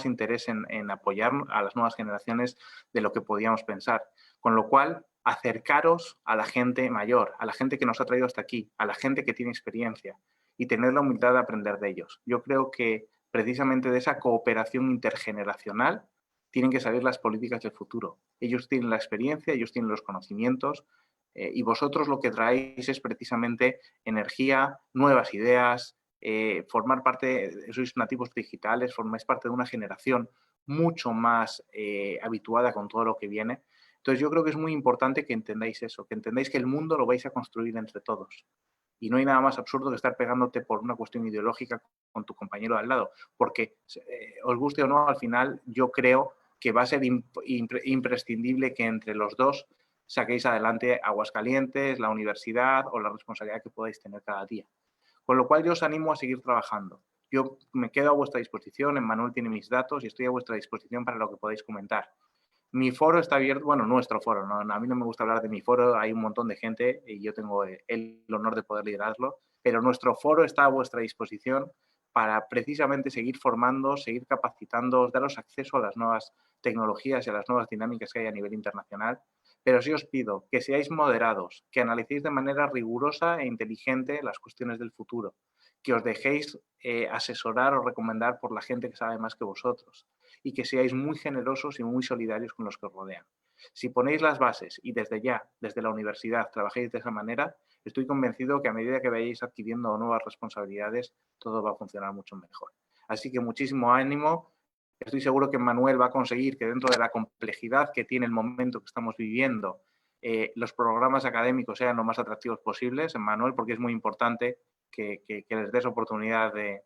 interés en apoyar a las nuevas generaciones de lo que podíamos pensar. Con lo cual, acercaros a la gente mayor, a la gente que nos ha traído hasta aquí, a la gente que tiene experiencia, y tener la humildad de aprender de ellos. Yo creo que precisamente de esa cooperación intergeneracional tienen que salir las políticas del futuro. Ellos tienen la experiencia, ellos tienen los conocimientos, y vosotros lo que traéis es precisamente energía, nuevas ideas, formar parte, sois nativos digitales, formáis parte de una generación mucho más habituada con todo lo que viene. Entonces yo creo que es muy importante que entendáis eso, que entendáis que el mundo lo vais a construir entre todos. Y no hay nada más absurdo que estar pegándote por una cuestión ideológica con tu compañero de al lado, porque os guste o no, al final yo creo que va a ser imprescindible que entre los dos saquéis adelante Aguascalientes, la universidad o la responsabilidad que podáis tener cada día. Con lo cual yo os animo a seguir trabajando. Yo me quedo a vuestra disposición, Emmanuel tiene mis datos y estoy a vuestra disposición para lo que podáis comentar. Mi foro está abierto, bueno, nuestro foro, ¿no? A mí no me gusta hablar de mi foro, hay un montón de gente y yo tengo el honor de poder liderarlo, pero nuestro foro está a vuestra disposición para precisamente seguir formando, seguir capacitando, daros acceso a las nuevas tecnologías y a las nuevas dinámicas que hay a nivel internacional. Pero sí os pido que seáis moderados, que analicéis de manera rigurosa e inteligente las cuestiones del futuro, que os dejéis asesorar o recomendar por la gente que sabe más que vosotros y que seáis muy generosos y muy solidarios con los que os rodean. Si ponéis las bases y desde ya, desde la universidad, trabajáis de esa manera, estoy convencido que a medida que vayáis adquiriendo nuevas responsabilidades, todo va a funcionar mucho mejor. Así que muchísimo ánimo. Estoy seguro que Manuel va a conseguir que, dentro de la complejidad que tiene el momento que estamos viviendo, los programas académicos sean lo más atractivos posibles, Manuel, porque es muy importante que les des oportunidad de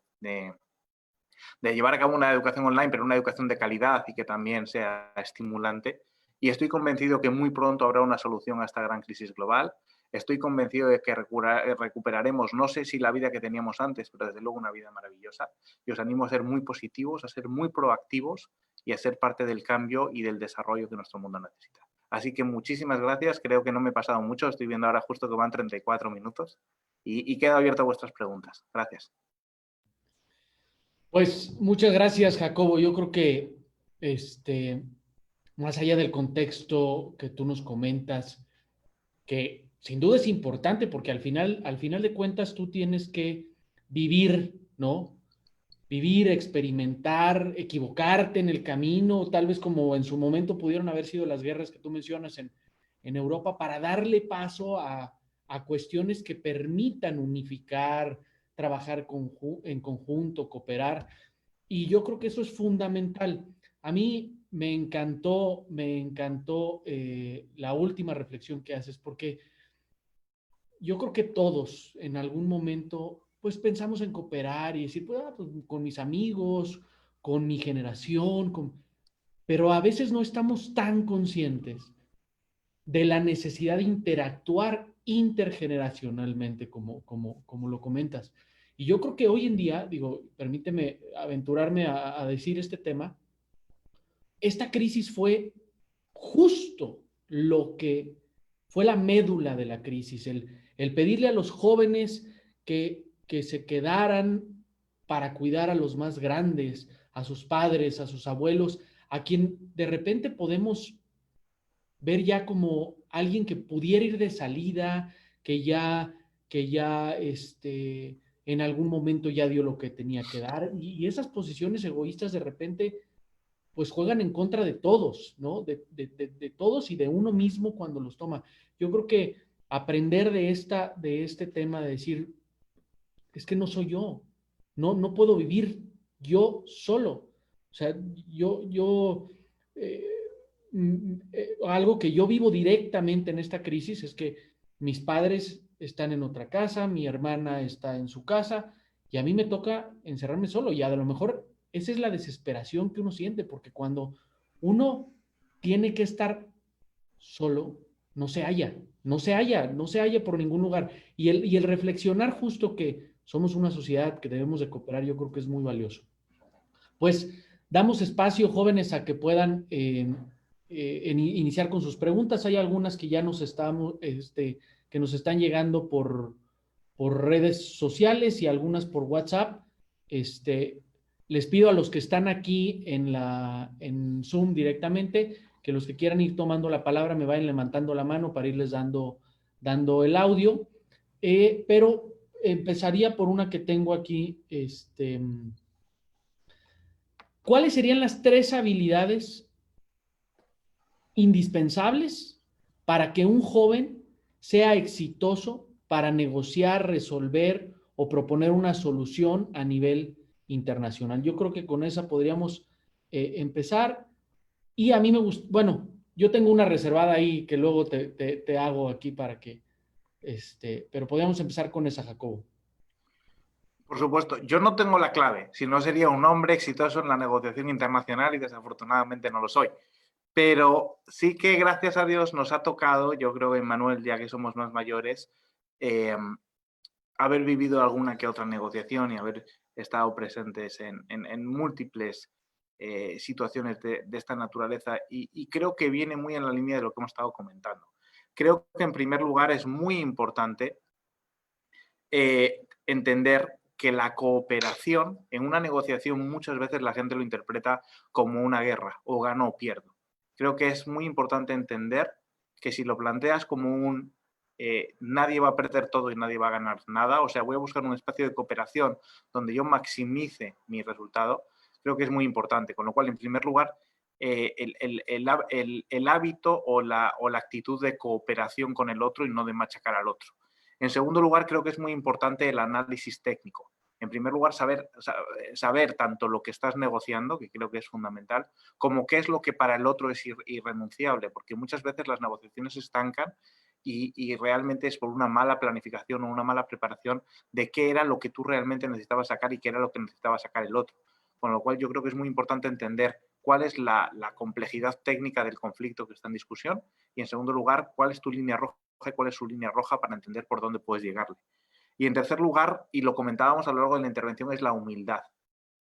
llevar a cabo una educación online, pero una educación de calidad y que también sea estimulante. Y estoy convencido que muy pronto habrá una solución a esta gran crisis global. Estoy convencido de que recuperaremos, no sé si la vida que teníamos antes, pero desde luego una vida maravillosa. Y os animo a ser muy positivos, a ser muy proactivos y a ser parte del cambio y del desarrollo que nuestro mundo necesita. Así que muchísimas gracias. Creo que no me he pasado mucho. Estoy viendo ahora justo que van 34 minutos y quedo abierto a vuestras preguntas. Gracias. Pues muchas gracias, Jacobo. Yo creo que más allá del contexto que tú nos comentas, que sin duda es importante porque al final de cuentas tú tienes que vivir, ¿no? Vivir, experimentar, equivocarte en el camino, tal vez como en su momento pudieron haber sido las guerras que tú mencionas en Europa, para darle paso a cuestiones que permitan unificar, trabajar en conjunto, cooperar. Y yo creo que eso es fundamental. A mí me encantó la última reflexión que haces, porque yo creo que todos en algún momento pues pensamos en cooperar y decir, pues con mis amigos, con mi generación, pero a veces no estamos tan conscientes de la necesidad de interactuar intergeneracionalmente como lo comentas. Y yo creo que hoy en día, digo, permíteme aventurarme a decir este tema, esta crisis fue justo lo que fue la médula de la crisis, el pedirle a los jóvenes que se quedaran para cuidar a los más grandes, a sus padres, a sus abuelos, a quien de repente podemos ver ya como alguien que pudiera ir de salida, que ya en algún momento ya dio lo que tenía que dar, y esas posiciones egoístas de repente pues juegan en contra de todos, ¿no? De todos y de uno mismo cuando los toma. Yo creo que aprender de este tema de decir, es que no soy yo, no puedo vivir yo solo. O sea, eh, algo que yo vivo directamente en esta crisis es que mis padres están en otra casa, mi hermana está en su casa y a mí me toca encerrarme solo y a lo mejor esa es la desesperación que uno siente porque cuando uno tiene que estar solo, no se halla, no se halla por ningún lugar. Y el reflexionar justo que somos una sociedad que debemos de cooperar, yo creo que es muy valioso. Pues damos espacio, jóvenes, a que puedan iniciar con sus preguntas. Hay algunas que ya que nos están llegando por redes sociales y algunas por WhatsApp. Les pido a los que están aquí en Zoom directamente que los que quieran ir tomando la palabra me vayan levantando la mano para irles dando el audio. Pero empezaría por una que tengo aquí. ¿Cuáles serían las 3 habilidades indispensables para que un joven sea exitoso para negociar, resolver o proponer una solución a nivel internacional? Yo creo que con esa podríamos empezar. Y a mí me gusta, bueno, yo tengo una reservada ahí que luego te hago aquí para que, pero podríamos empezar con esa, Jacobo. Por supuesto, yo no tengo la clave, si no sería un hombre exitoso en la negociación internacional y desafortunadamente no lo soy. Pero sí que gracias a Dios nos ha tocado, yo creo que Manuel, ya que somos más mayores, haber vivido alguna que otra negociación y haber estado presentes en múltiples situaciones de esta naturaleza y creo que viene muy en la línea de lo que hemos estado comentando. Creo que en primer lugar es muy importante entender que la cooperación en una negociación muchas veces la gente lo interpreta como una guerra o gano o pierdo. Creo que es muy importante entender que si lo planteas como un nadie va a perder todo y nadie va a ganar nada, o sea, voy a buscar un espacio de cooperación donde yo maximice mi resultado, creo que es muy importante. Con lo cual, en primer lugar, el hábito o la actitud de cooperación con el otro y no de machacar al otro. En segundo lugar, creo que es muy importante el análisis técnico. En primer lugar, saber tanto lo que estás negociando, que creo que es fundamental, como qué es lo que para el otro es irrenunciable, porque muchas veces las negociaciones se estancan y realmente es por una mala planificación o una mala preparación de qué era lo que tú realmente necesitabas sacar y qué era lo que necesitaba sacar el otro. Con lo cual yo creo que es muy importante entender cuál es la complejidad técnica del conflicto que está en discusión y, en segundo lugar, cuál es tu línea roja y cuál es su línea roja para entender por dónde puedes llegarle. Y en tercer lugar, y lo comentábamos a lo largo de la intervención, es la humildad.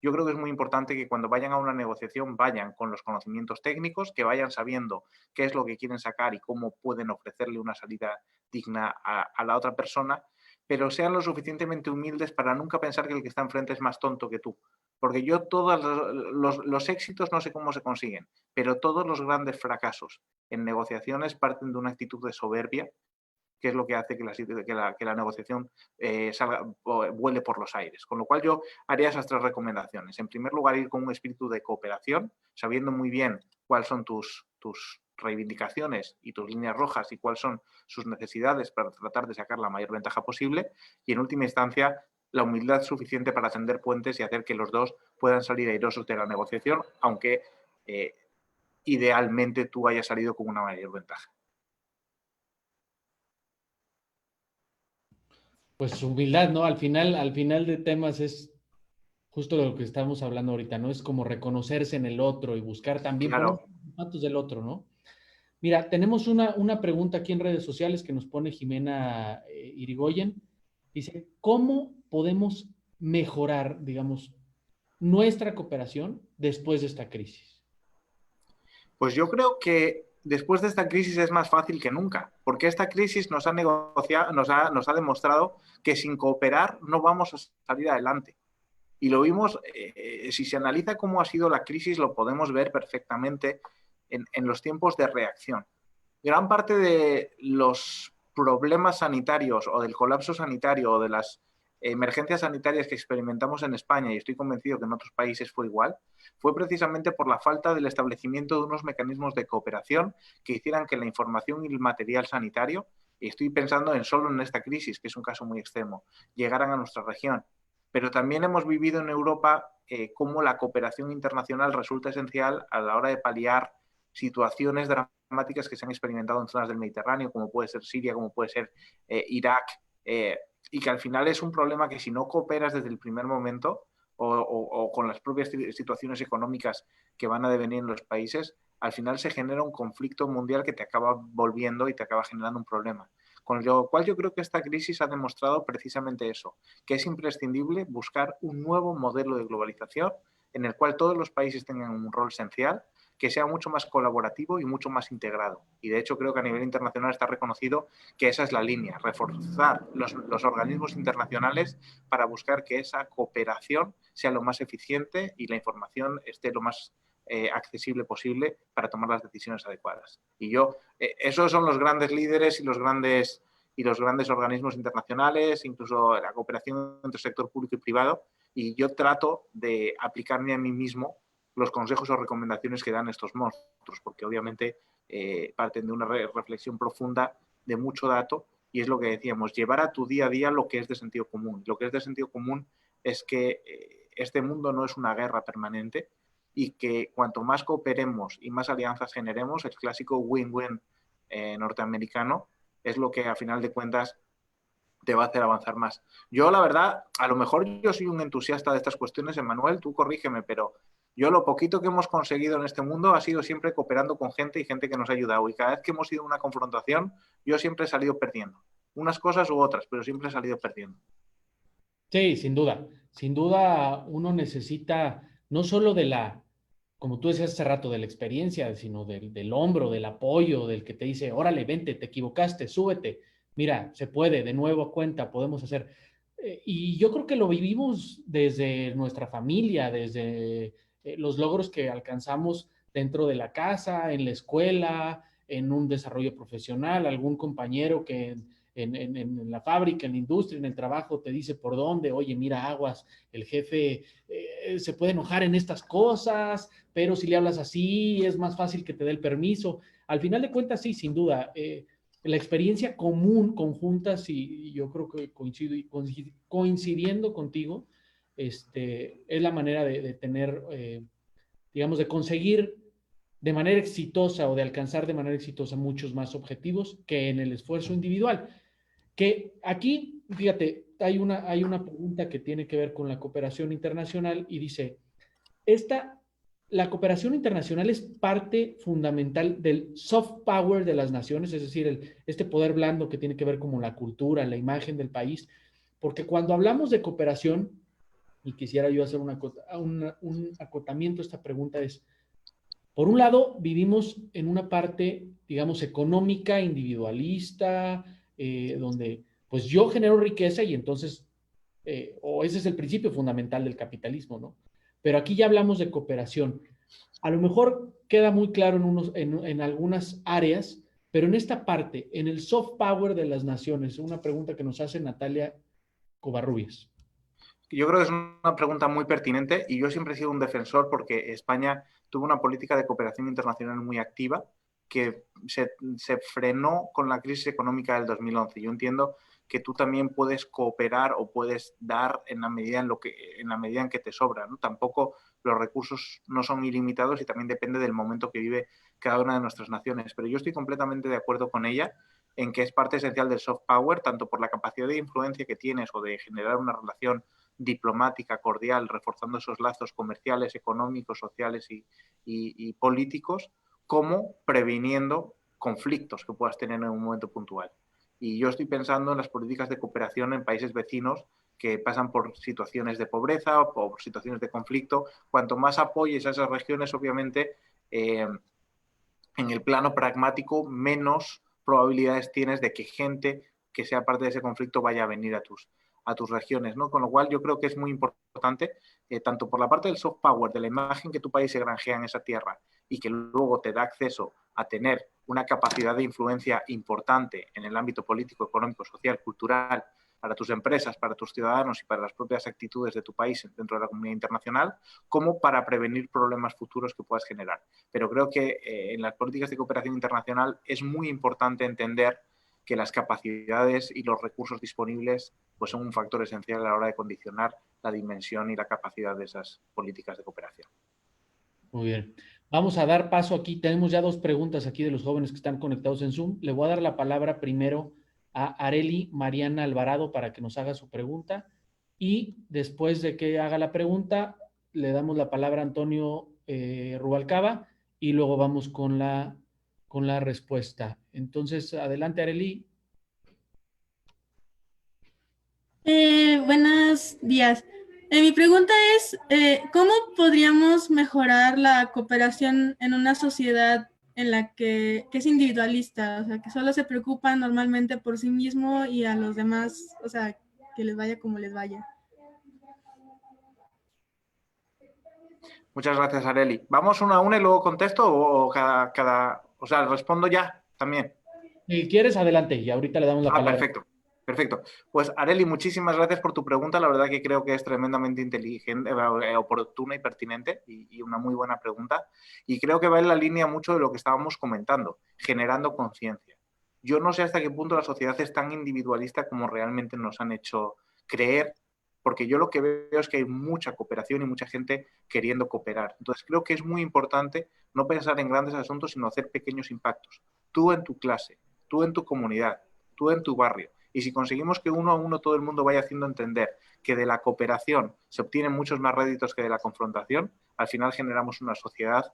Yo creo que es muy importante que cuando vayan a una negociación vayan con los conocimientos técnicos, que vayan sabiendo qué es lo que quieren sacar y cómo pueden ofrecerle una salida digna a la otra persona, pero sean lo suficientemente humildes para nunca pensar que el que está enfrente es más tonto que tú. Porque yo todos los éxitos no sé cómo se consiguen, pero todos los grandes fracasos en negociaciones parten de una actitud de soberbia, que es lo que hace que la negociación vuele por los aires. Con lo cual yo haría esas 3 recomendaciones. En primer lugar, ir con un espíritu de cooperación, sabiendo muy bien cuáles son tus reivindicaciones y tus líneas rojas y cuáles son sus necesidades para tratar de sacar la mayor ventaja posible. Y en última instancia, la humildad suficiente para tender puentes y hacer que los dos puedan salir airosos de la negociación, aunque idealmente tú hayas salido con una mayor ventaja. Pues humildad, ¿no? Al final de temas es justo de lo que estamos hablando ahorita, ¿no? Es como reconocerse en el otro y buscar también poner Claro. los zapatos del otro, ¿no? Mira, tenemos una pregunta aquí en redes sociales que nos pone Jimena Irigoyen. Dice, ¿cómo podemos mejorar, digamos, nuestra cooperación después de esta crisis? Pues yo creo que después de esta crisis es más fácil que nunca, porque esta crisis nos ha demostrado que sin cooperar no vamos a salir adelante. Y lo vimos, si se analiza cómo ha sido la crisis, lo podemos ver perfectamente en los tiempos de reacción. Gran parte de los problemas sanitarios o del colapso sanitario o de las emergencias sanitarias que experimentamos en España, y estoy convencido que en otros países fue igual, fue precisamente por la falta del establecimiento de unos mecanismos de cooperación que hicieran que la información y el material sanitario, y estoy pensando solo en esta crisis, que es un caso muy extremo, llegaran a nuestra región. Pero también hemos vivido en Europa cómo la cooperación internacional resulta esencial a la hora de paliar situaciones dramáticas que se han experimentado en zonas del Mediterráneo, como puede ser Siria, como puede ser Irak, y que al final es un problema que si no cooperas desde el primer momento o con las propias situaciones económicas que van a devenir en los países, al final se genera un conflicto mundial que te acaba volviendo y te acaba generando un problema. Con lo cual yo creo que esta crisis ha demostrado precisamente eso, que es imprescindible buscar un nuevo modelo de globalización en el cual todos los países tengan un rol esencial, que sea mucho más colaborativo y mucho más integrado. Y de hecho creo que a nivel internacional está reconocido que esa es la línea, reforzar los organismos internacionales para buscar que esa cooperación sea lo más eficiente y la información esté lo más accesible posible para tomar las decisiones adecuadas. Y esos son los grandes líderes y los grandes organismos internacionales, incluso la cooperación entre el sector público y privado, y yo trato de aplicarme a mí mismo los consejos o recomendaciones que dan estos monstruos, porque obviamente parten de una reflexión profunda, de mucho dato, y es lo que decíamos, llevar a tu día a día lo que es de sentido común. Lo que es de sentido común es que este mundo no es una guerra permanente y que cuanto más cooperemos y más alianzas generemos, el clásico win-win norteamericano, es lo que a final de cuentas te va a hacer avanzar más. Yo, la verdad, a lo mejor yo soy un entusiasta de estas cuestiones, Emmanuel, tú corrígeme, pero yo lo poquito que hemos conseguido en este mundo ha sido siempre cooperando con gente y gente que nos ha ayudado. Y cada vez que hemos ido a una confrontación, yo siempre he salido perdiendo. Unas cosas u otras, pero siempre he salido perdiendo. Sí, sin duda. Sin duda uno necesita no solo de la, como tú decías hace rato, de la experiencia, sino del hombro, del apoyo, del que te dice, órale, vente, te equivocaste, súbete. Mira, se puede, de nuevo a cuenta, podemos hacer. Y yo creo que lo vivimos desde nuestra familia, desde los logros que alcanzamos dentro de la casa, en la escuela, en un desarrollo profesional, algún compañero que en la fábrica, en la industria, en el trabajo, te dice por dónde, oye, mira, aguas, el jefe se puede enojar en estas cosas, pero si le hablas así, es más fácil que te dé el permiso. Al final de cuentas, sí, sin duda. La experiencia común, conjunta, sí, yo creo que coincidiendo contigo, es la manera de tener, digamos, de conseguir de manera exitosa o de alcanzar de manera exitosa muchos más objetivos que en el esfuerzo individual. Que aquí, fíjate, hay una pregunta que tiene que ver con la cooperación internacional y dice, esta, la cooperación internacional es parte fundamental del soft power de las naciones, es decir, este poder blando que tiene que ver con la cultura, la imagen del país, porque cuando hablamos de cooperación, y quisiera yo hacer un acotamiento a esta pregunta, es, por un lado, vivimos en una parte, digamos, económica, individualista, donde pues yo genero riqueza y entonces, o ese es el principio fundamental del capitalismo, ¿no? Pero aquí ya hablamos de cooperación. A lo mejor queda muy claro en algunas áreas, pero en esta parte, en el soft power de las naciones, una pregunta que nos hace Natalia Covarrubias. Yo creo que es una pregunta muy pertinente y yo siempre he sido un defensor porque España tuvo una política de cooperación internacional muy activa que se frenó con la crisis económica del 2011. Yo entiendo que tú también puedes cooperar o puedes dar en la medida en la medida en que te sobra, ¿no? Tampoco los recursos no son ilimitados y también depende del momento que vive cada una de nuestras naciones. Pero yo estoy completamente de acuerdo con ella en que es parte esencial del soft power, tanto por la capacidad de influencia que tienes o de generar una relación diplomática, cordial, reforzando esos lazos comerciales, económicos, sociales y políticos, como previniendo conflictos que puedas tener en un momento puntual. Y yo estoy pensando en las políticas de cooperación en países vecinos que pasan por situaciones de pobreza o por situaciones de conflicto. Cuanto más apoyes a esas regiones, obviamente, en el plano pragmático, menos probabilidades tienes de que gente que sea parte de ese conflicto vaya a venir a tus regiones, ¿no? Con lo cual yo creo que es muy importante, tanto por la parte del soft power, de la imagen que tu país se granjea en esa tierra y que luego te da acceso a tener una capacidad de influencia importante en el ámbito político, económico, social, cultural, para tus empresas, para tus ciudadanos y para las propias actitudes de tu país dentro de la comunidad internacional, como para prevenir problemas futuros que puedas generar. Pero creo que en las políticas de cooperación internacional es muy importante entender que las capacidades y los recursos disponibles pues son un factor esencial a la hora de condicionar la dimensión y la capacidad de esas políticas de cooperación. Muy bien. Vamos a dar paso aquí. Tenemos ya 2 preguntas aquí de los jóvenes que están conectados en Zoom. Le voy a dar la palabra primero a Arely Mariana Alvarado para que nos haga su pregunta y después de que haga la pregunta le damos la palabra a Antonio Rubalcaba y luego vamos con la respuesta. Entonces, adelante, Arely. Buenos días. Mi pregunta es, ¿cómo podríamos mejorar la cooperación en una sociedad en la que es individualista? O sea, que solo se preocupa normalmente por sí mismo y a los demás, o sea, que les vaya como les vaya. Muchas gracias, Arely. ¿Vamos una a una y luego contesto o o sea, respondo ya también? Si quieres, adelante y ahorita le damos la palabra. Perfecto. Perfecto. Pues Arely, muchísimas gracias por tu pregunta. La verdad que creo que es tremendamente inteligente, oportuna y pertinente y una muy buena pregunta. Y creo que va en la línea mucho de lo que estábamos comentando, generando conciencia. Yo no sé hasta qué punto la sociedad es tan individualista como realmente nos han hecho creer, porque yo lo que veo es que hay mucha cooperación y mucha gente queriendo cooperar. Entonces creo que es muy importante no pensar en grandes asuntos, sino hacer pequeños impactos. Tú en tu clase, tú en tu comunidad, tú en tu barrio. Y si conseguimos que uno a uno todo el mundo vaya haciendo entender que de la cooperación se obtienen muchos más réditos que de la confrontación, al final generamos una sociedad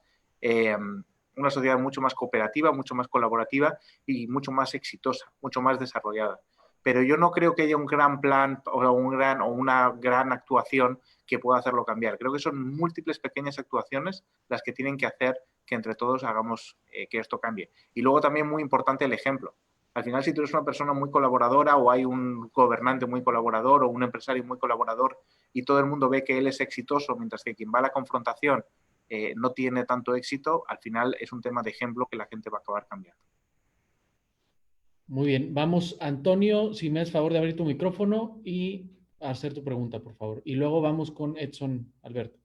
mucho más cooperativa, mucho más colaborativa y mucho más exitosa, mucho más desarrollada. Pero yo no creo que haya un gran plan o una gran actuación que pueda hacerlo cambiar. Creo que son múltiples pequeñas actuaciones las que tienen que hacer que entre todos hagamos que esto cambie. Y luego también muy importante el ejemplo. Al final, si tú eres una persona muy colaboradora o hay un gobernante muy colaborador o un empresario muy colaborador y todo el mundo ve que él es exitoso, mientras que quien va a la confrontación no tiene tanto éxito, al final es un tema de ejemplo que la gente va a acabar cambiando. Muy bien. Vamos, Antonio, si me haces favor de abrir tu micrófono y hacer tu pregunta, por favor. Y luego vamos con Edson Alberto.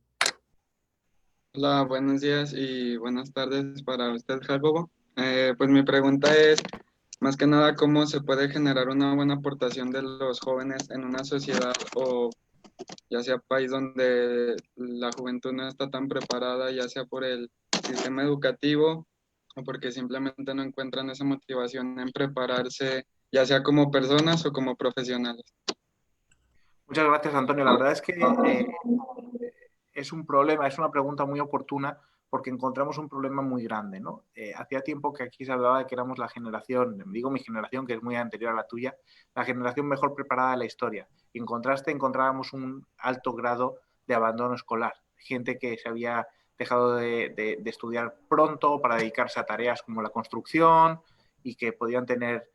Hola, buenos días y buenas tardes para usted, Jacobo. Pues mi pregunta es, más que nada, ¿cómo se puede generar una buena aportación de los jóvenes en una sociedad o ya sea país donde la juventud no está tan preparada, ya sea por el sistema educativo o porque simplemente no encuentran esa motivación en prepararse, ya sea como personas o como profesionales? Muchas gracias, Antonio. La verdad es que es un problema, es una pregunta muy oportuna porque encontramos un problema muy grande, ¿no? Hacía tiempo que aquí se hablaba de que éramos la generación, digo mi generación, que es muy anterior a la tuya, la generación mejor preparada de la historia. Y en contraste encontrábamos un alto grado de abandono escolar, gente que se había dejado de estudiar pronto para dedicarse a tareas como la construcción y que podían tener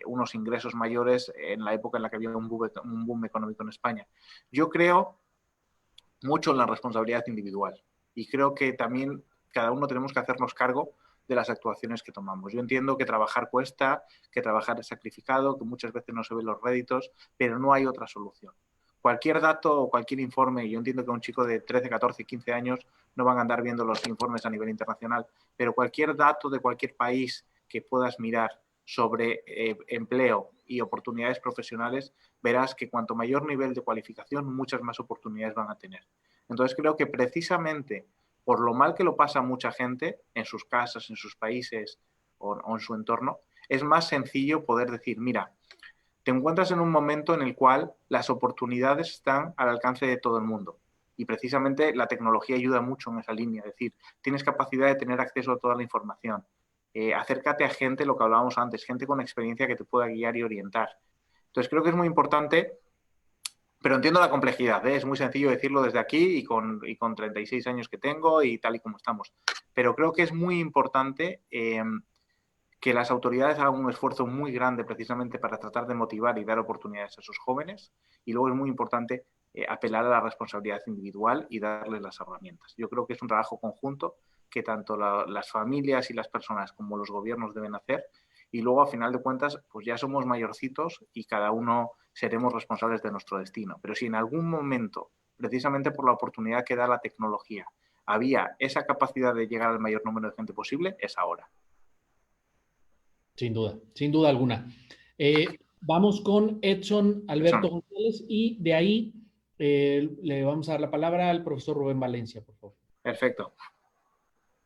unos ingresos mayores en la época en la que había un boom económico en España. Yo creo mucho en la responsabilidad individual y creo que también cada uno tenemos que hacernos cargo de las actuaciones que tomamos. Yo entiendo que trabajar cuesta, que trabajar es sacrificado, que muchas veces no se ven los réditos, pero no hay otra solución. Cualquier dato o cualquier informe, yo entiendo que un chico de 13, 14, 15 años no van a andar viendo los informes a nivel internacional, pero cualquier dato de cualquier país que puedas mirar sobre empleo y oportunidades profesionales, verás que cuanto mayor nivel de cualificación, muchas más oportunidades van a tener. Entonces creo que precisamente por lo mal que lo pasa mucha gente en sus casas, en sus países o en su entorno, es más sencillo poder decir, mira, te encuentras en un momento en el cual las oportunidades están al alcance de todo el mundo. Y precisamente la tecnología ayuda mucho en esa línea, es decir, tienes capacidad de tener acceso a toda la información. Acércate a gente, lo que hablábamos antes, gente con experiencia que te pueda guiar y orientar. Entonces creo que es muy importante, pero entiendo la complejidad, ¿eh? Es muy sencillo decirlo desde aquí y con 36 años que tengo y tal y como estamos. pero creo que es muy importante que las autoridades hagan un esfuerzo muy grande precisamente para tratar de motivar y dar oportunidades a esos jóvenes. Y luego es muy importante apelar a la responsabilidad individual y darles las herramientas. Yo creo que es un trabajo conjunto que tanto las familias y las personas como los gobiernos deben hacer. Y luego, a final de cuentas, pues ya somos mayorcitos y cada uno seremos responsables de nuestro destino. Pero si en algún momento, precisamente por la oportunidad que da la tecnología, había esa capacidad de llegar al mayor número de gente posible, es ahora. Sin duda alguna. Vamos con Edson Alberto González y de ahí le vamos a dar la palabra al profesor Rubén Valencia, por favor. Perfecto.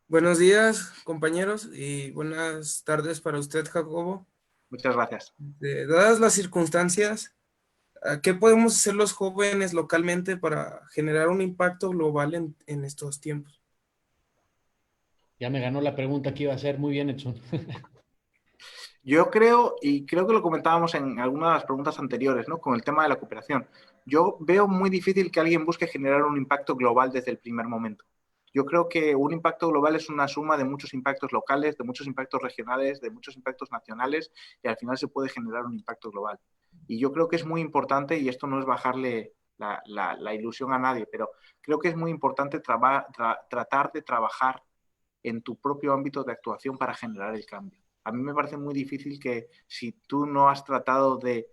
Buenos días, compañeros, y buenas tardes para usted, Jacobo. Muchas gracias. Dadas las circunstancias, ¿qué podemos hacer los jóvenes localmente para generar un impacto global en estos tiempos? Ya me ganó la pregunta que iba a hacer. Muy bien, Edson. Yo creo, y creo que lo comentábamos en algunas de las preguntas anteriores, ¿no? Con el tema de la cooperación. Yo veo muy difícil que alguien busque generar un impacto global desde el primer momento. Yo creo que un impacto global es una suma de muchos impactos locales, de muchos impactos regionales, de muchos impactos nacionales, y al final se puede generar un impacto global. Y yo creo que es muy importante, y esto no es bajarle la ilusión a nadie, pero creo que es muy importante tratar de trabajar en tu propio ámbito de actuación para generar el cambio. A mí me parece muy difícil que si tú no has tratado de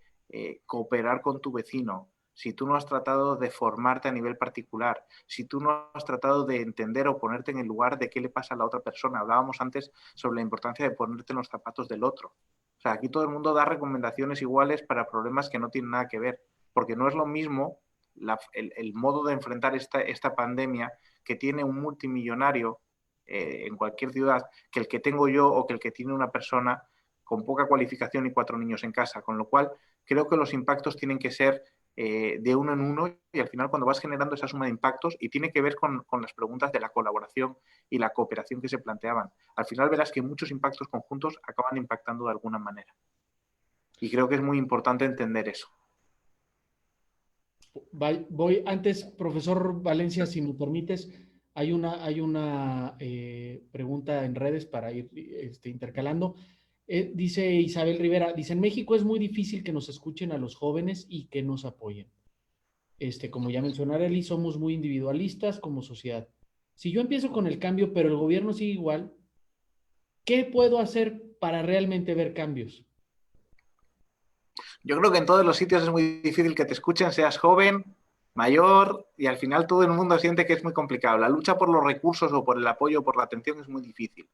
cooperar con tu vecino, si tú no has tratado de formarte a nivel particular, si tú no has tratado de entender o ponerte en el lugar de qué le pasa a la otra persona. Hablábamos antes sobre la importancia de ponerte en los zapatos del otro. O sea, aquí todo el mundo da recomendaciones iguales para problemas que no tienen nada que ver, porque no es lo mismo el modo de enfrentar esta pandemia que tiene un multimillonario en cualquier ciudad que el que tengo yo o que el que tiene una persona con poca cualificación y 4 niños en casa. Con lo cual, creo que los impactos tienen que ser de uno en uno y al final cuando vas generando esa suma de impactos y tiene que ver con las preguntas de la colaboración y la cooperación que se planteaban. Al final verás que muchos impactos conjuntos acaban impactando de alguna manera. Y creo que es muy importante entender eso. Voy antes, profesor Valencia, si me permites, hay una pregunta en redes para ir intercalando. Dice Isabel Rivera, dice, en México es muy difícil que nos escuchen a los jóvenes y que nos apoyen. Como ya mencionó Arely, somos muy individualistas como sociedad. Si yo empiezo con el cambio, pero el gobierno sigue igual, ¿qué puedo hacer para realmente ver cambios? Yo creo que en todos los sitios es muy difícil que te escuchen, seas joven, mayor, y al final todo el mundo siente que es muy complicado. La lucha por los recursos o por el apoyo o por la atención es muy difícil.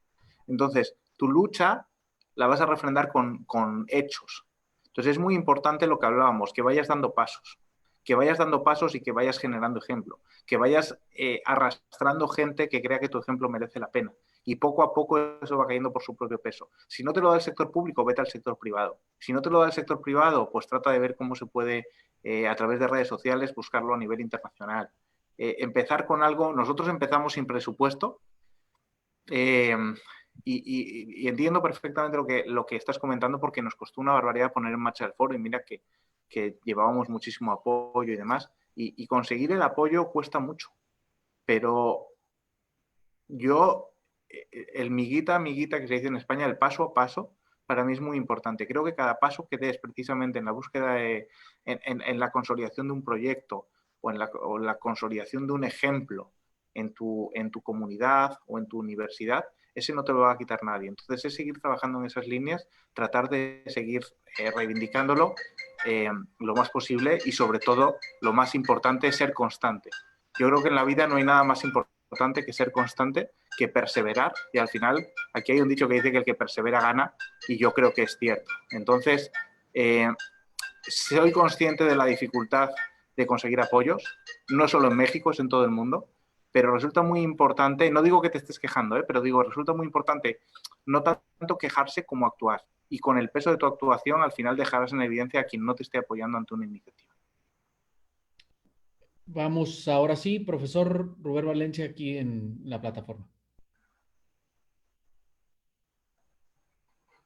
Entonces, tu lucha la vas a refrendar con hechos. Entonces, es muy importante lo que hablábamos, que vayas dando pasos y que vayas generando ejemplo, que vayas arrastrando gente que crea que tu ejemplo merece la pena. Y poco a poco eso va cayendo por su propio peso. Si no te lo da el sector público, vete al sector privado. Si no te lo da el sector privado, pues trata de ver cómo se puede, a través de redes sociales, buscarlo a nivel internacional. Empezar con algo, nosotros empezamos sin presupuesto y entiendo perfectamente lo que estás comentando porque nos costó una barbaridad poner en marcha el foro y mira que llevábamos muchísimo apoyo y demás. Y conseguir el apoyo cuesta mucho, pero yo, el miguita que se dice en España, el paso a paso, para mí es muy importante. Creo que cada paso que des precisamente en la búsqueda en la consolidación de un proyecto o en la consolidación de un ejemplo en tu comunidad o en tu universidad, ese no te lo va a quitar nadie. Entonces es seguir trabajando en esas líneas, tratar de seguir reivindicándolo lo más posible y sobre todo lo más importante es ser constante. Yo creo que en la vida no hay nada más importante que ser constante, que perseverar y al final aquí hay un dicho que dice que el que persevera gana y yo creo que es cierto. Entonces soy consciente de la dificultad de conseguir apoyos, no solo en México, es en todo el mundo, pero resulta muy importante, no digo que te estés quejando, pero digo, resulta muy importante no tanto quejarse como actuar. Y con el peso de tu actuación, al final dejarás en evidencia a quien no te esté apoyando ante una iniciativa. Vamos ahora sí, profesor Rubén Valencia, aquí en la plataforma.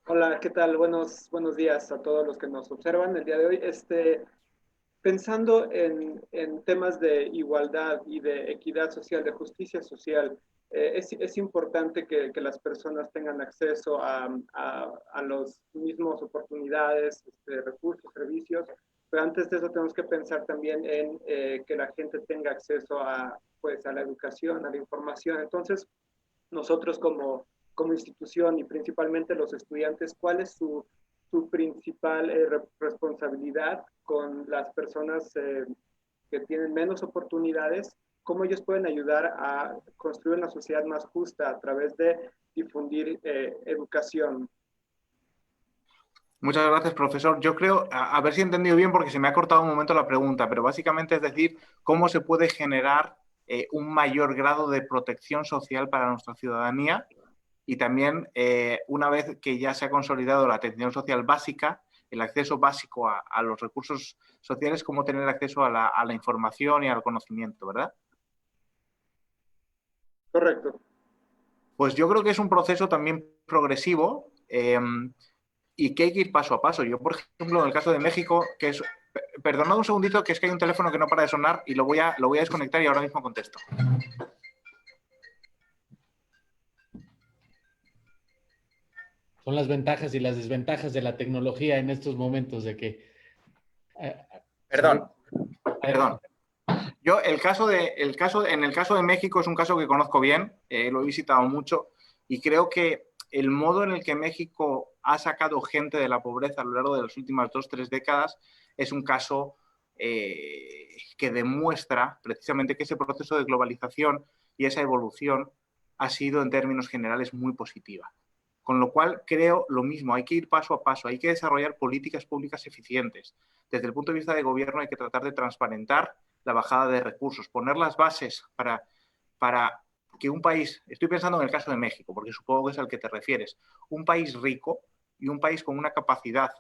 Hola, ¿qué tal? Buenos días a todos los que nos observan el día de hoy. Pensando en temas de igualdad y de equidad social, de justicia social, es importante que las personas tengan acceso a los mismos oportunidades, recursos, servicios, pero antes de eso tenemos que pensar también en que la gente tenga acceso pues, a la educación, a la información. Entonces, nosotros como institución y principalmente los estudiantes, ¿cuál es su principal responsabilidad con las personas que tienen menos oportunidades? ¿Cómo ellos pueden ayudar a construir una sociedad más justa a través de difundir educación? Muchas gracias, profesor. Yo creo, a ver si he entendido bien porque se me ha cortado un momento la pregunta, pero básicamente es decir, cómo se puede generar un mayor grado de protección social para nuestra ciudadanía y también, una vez que ya se ha consolidado la atención social básica, el acceso básico a los recursos sociales, cómo tener acceso a la información y al conocimiento, ¿verdad? Correcto. Pues yo creo que es un proceso también progresivo y que hay que ir paso a paso. Yo, por ejemplo, en el caso de México, que es... Perdonad un segundito, que es que hay un teléfono que no para de sonar y lo voy a desconectar y ahora mismo contesto. Son las ventajas y las desventajas de la tecnología en estos momentos de que... Perdón. Yo, en el caso de México es un caso que conozco bien, lo he visitado mucho y creo que el modo en el que México ha sacado gente de la pobreza a lo largo de las últimas 2 o 3 décadas es un caso que demuestra precisamente que ese proceso de globalización y esa evolución ha sido en términos generales muy positiva. Con lo cual creo lo mismo, hay que ir paso a paso, hay que desarrollar políticas públicas eficientes. Desde el punto de vista de gobierno hay que tratar de transparentar la bajada de recursos, poner las bases para que un país, estoy pensando en el caso de México, porque supongo que es al que te refieres, un país rico y un país con una capacidad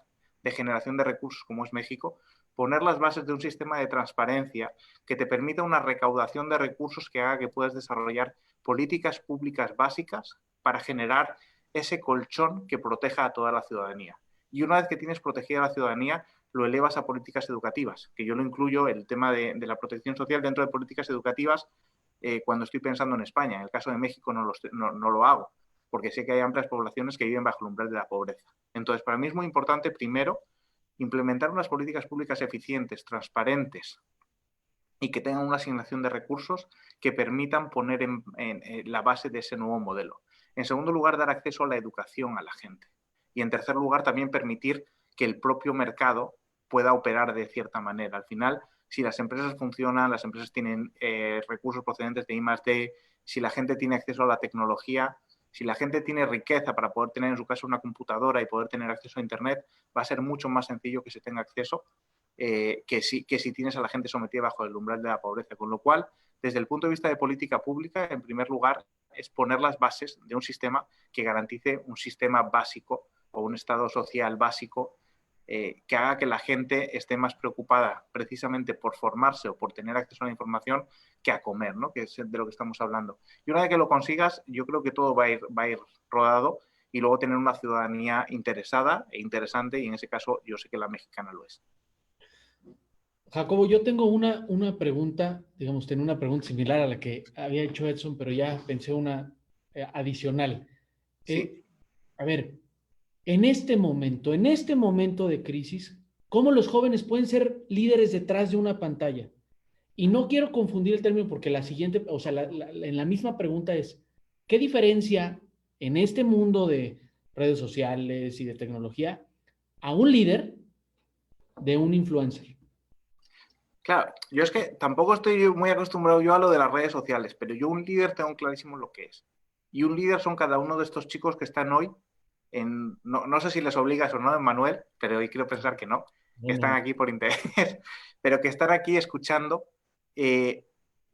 de generación de recursos como es México, poner las bases de un sistema de transparencia que te permita una recaudación de recursos que haga que puedas desarrollar políticas públicas básicas para generar ese colchón que proteja a toda la ciudadanía. Y una vez que tienes protegida a la ciudadanía, lo elevas a políticas educativas, que yo lo incluyo, el tema de la protección social dentro de políticas educativas cuando estoy pensando en España. En el caso de México no lo hago, porque sé que hay amplias poblaciones que viven bajo el umbral de la pobreza. Entonces, para mí es muy importante, primero, implementar unas políticas públicas eficientes, transparentes y que tengan una asignación de recursos que permitan poner en la base de ese nuevo modelo. En segundo lugar, dar acceso a la educación a la gente. Y en tercer lugar, también permitir que el propio mercado pueda operar de cierta manera. Al final, si las empresas funcionan, las empresas tienen recursos procedentes de I+D, si la gente tiene acceso a la tecnología, si la gente tiene riqueza para poder tener en su casa una computadora y poder tener acceso a Internet, va a ser mucho más sencillo que se tenga acceso que si tienes a la gente sometida bajo el umbral de la pobreza. Con lo cual, desde el punto de vista de política pública, en primer lugar, es poner las bases de un sistema que garantice un sistema básico o un estado social básico que haga que la gente esté más preocupada precisamente por formarse o por tener acceso a la información que a comer, ¿no? Que es de lo que estamos hablando. Y una vez que lo consigas, yo creo que todo va a ir rodado y luego tener una ciudadanía interesada e interesante, y en ese caso yo sé que la mexicana lo es. Jacobo, yo tengo una pregunta, digamos, tengo una pregunta similar a la que había hecho Edson, pero ya pensé una adicional. Sí. A ver, en este momento de crisis, ¿cómo los jóvenes pueden ser líderes detrás de una pantalla? Y no quiero confundir el término porque la siguiente, o sea, en la misma pregunta es, ¿qué diferencia en este mundo de redes sociales y de tecnología a un líder de un influencer? Claro, yo es que tampoco estoy muy acostumbrado yo a lo de las redes sociales, pero yo un líder tengo clarísimo lo que es. Y un líder son cada uno de estos chicos que están hoy no sé si les obligas o no, Manuel, pero hoy quiero pensar que no, que están aquí por interés, pero que están aquí escuchando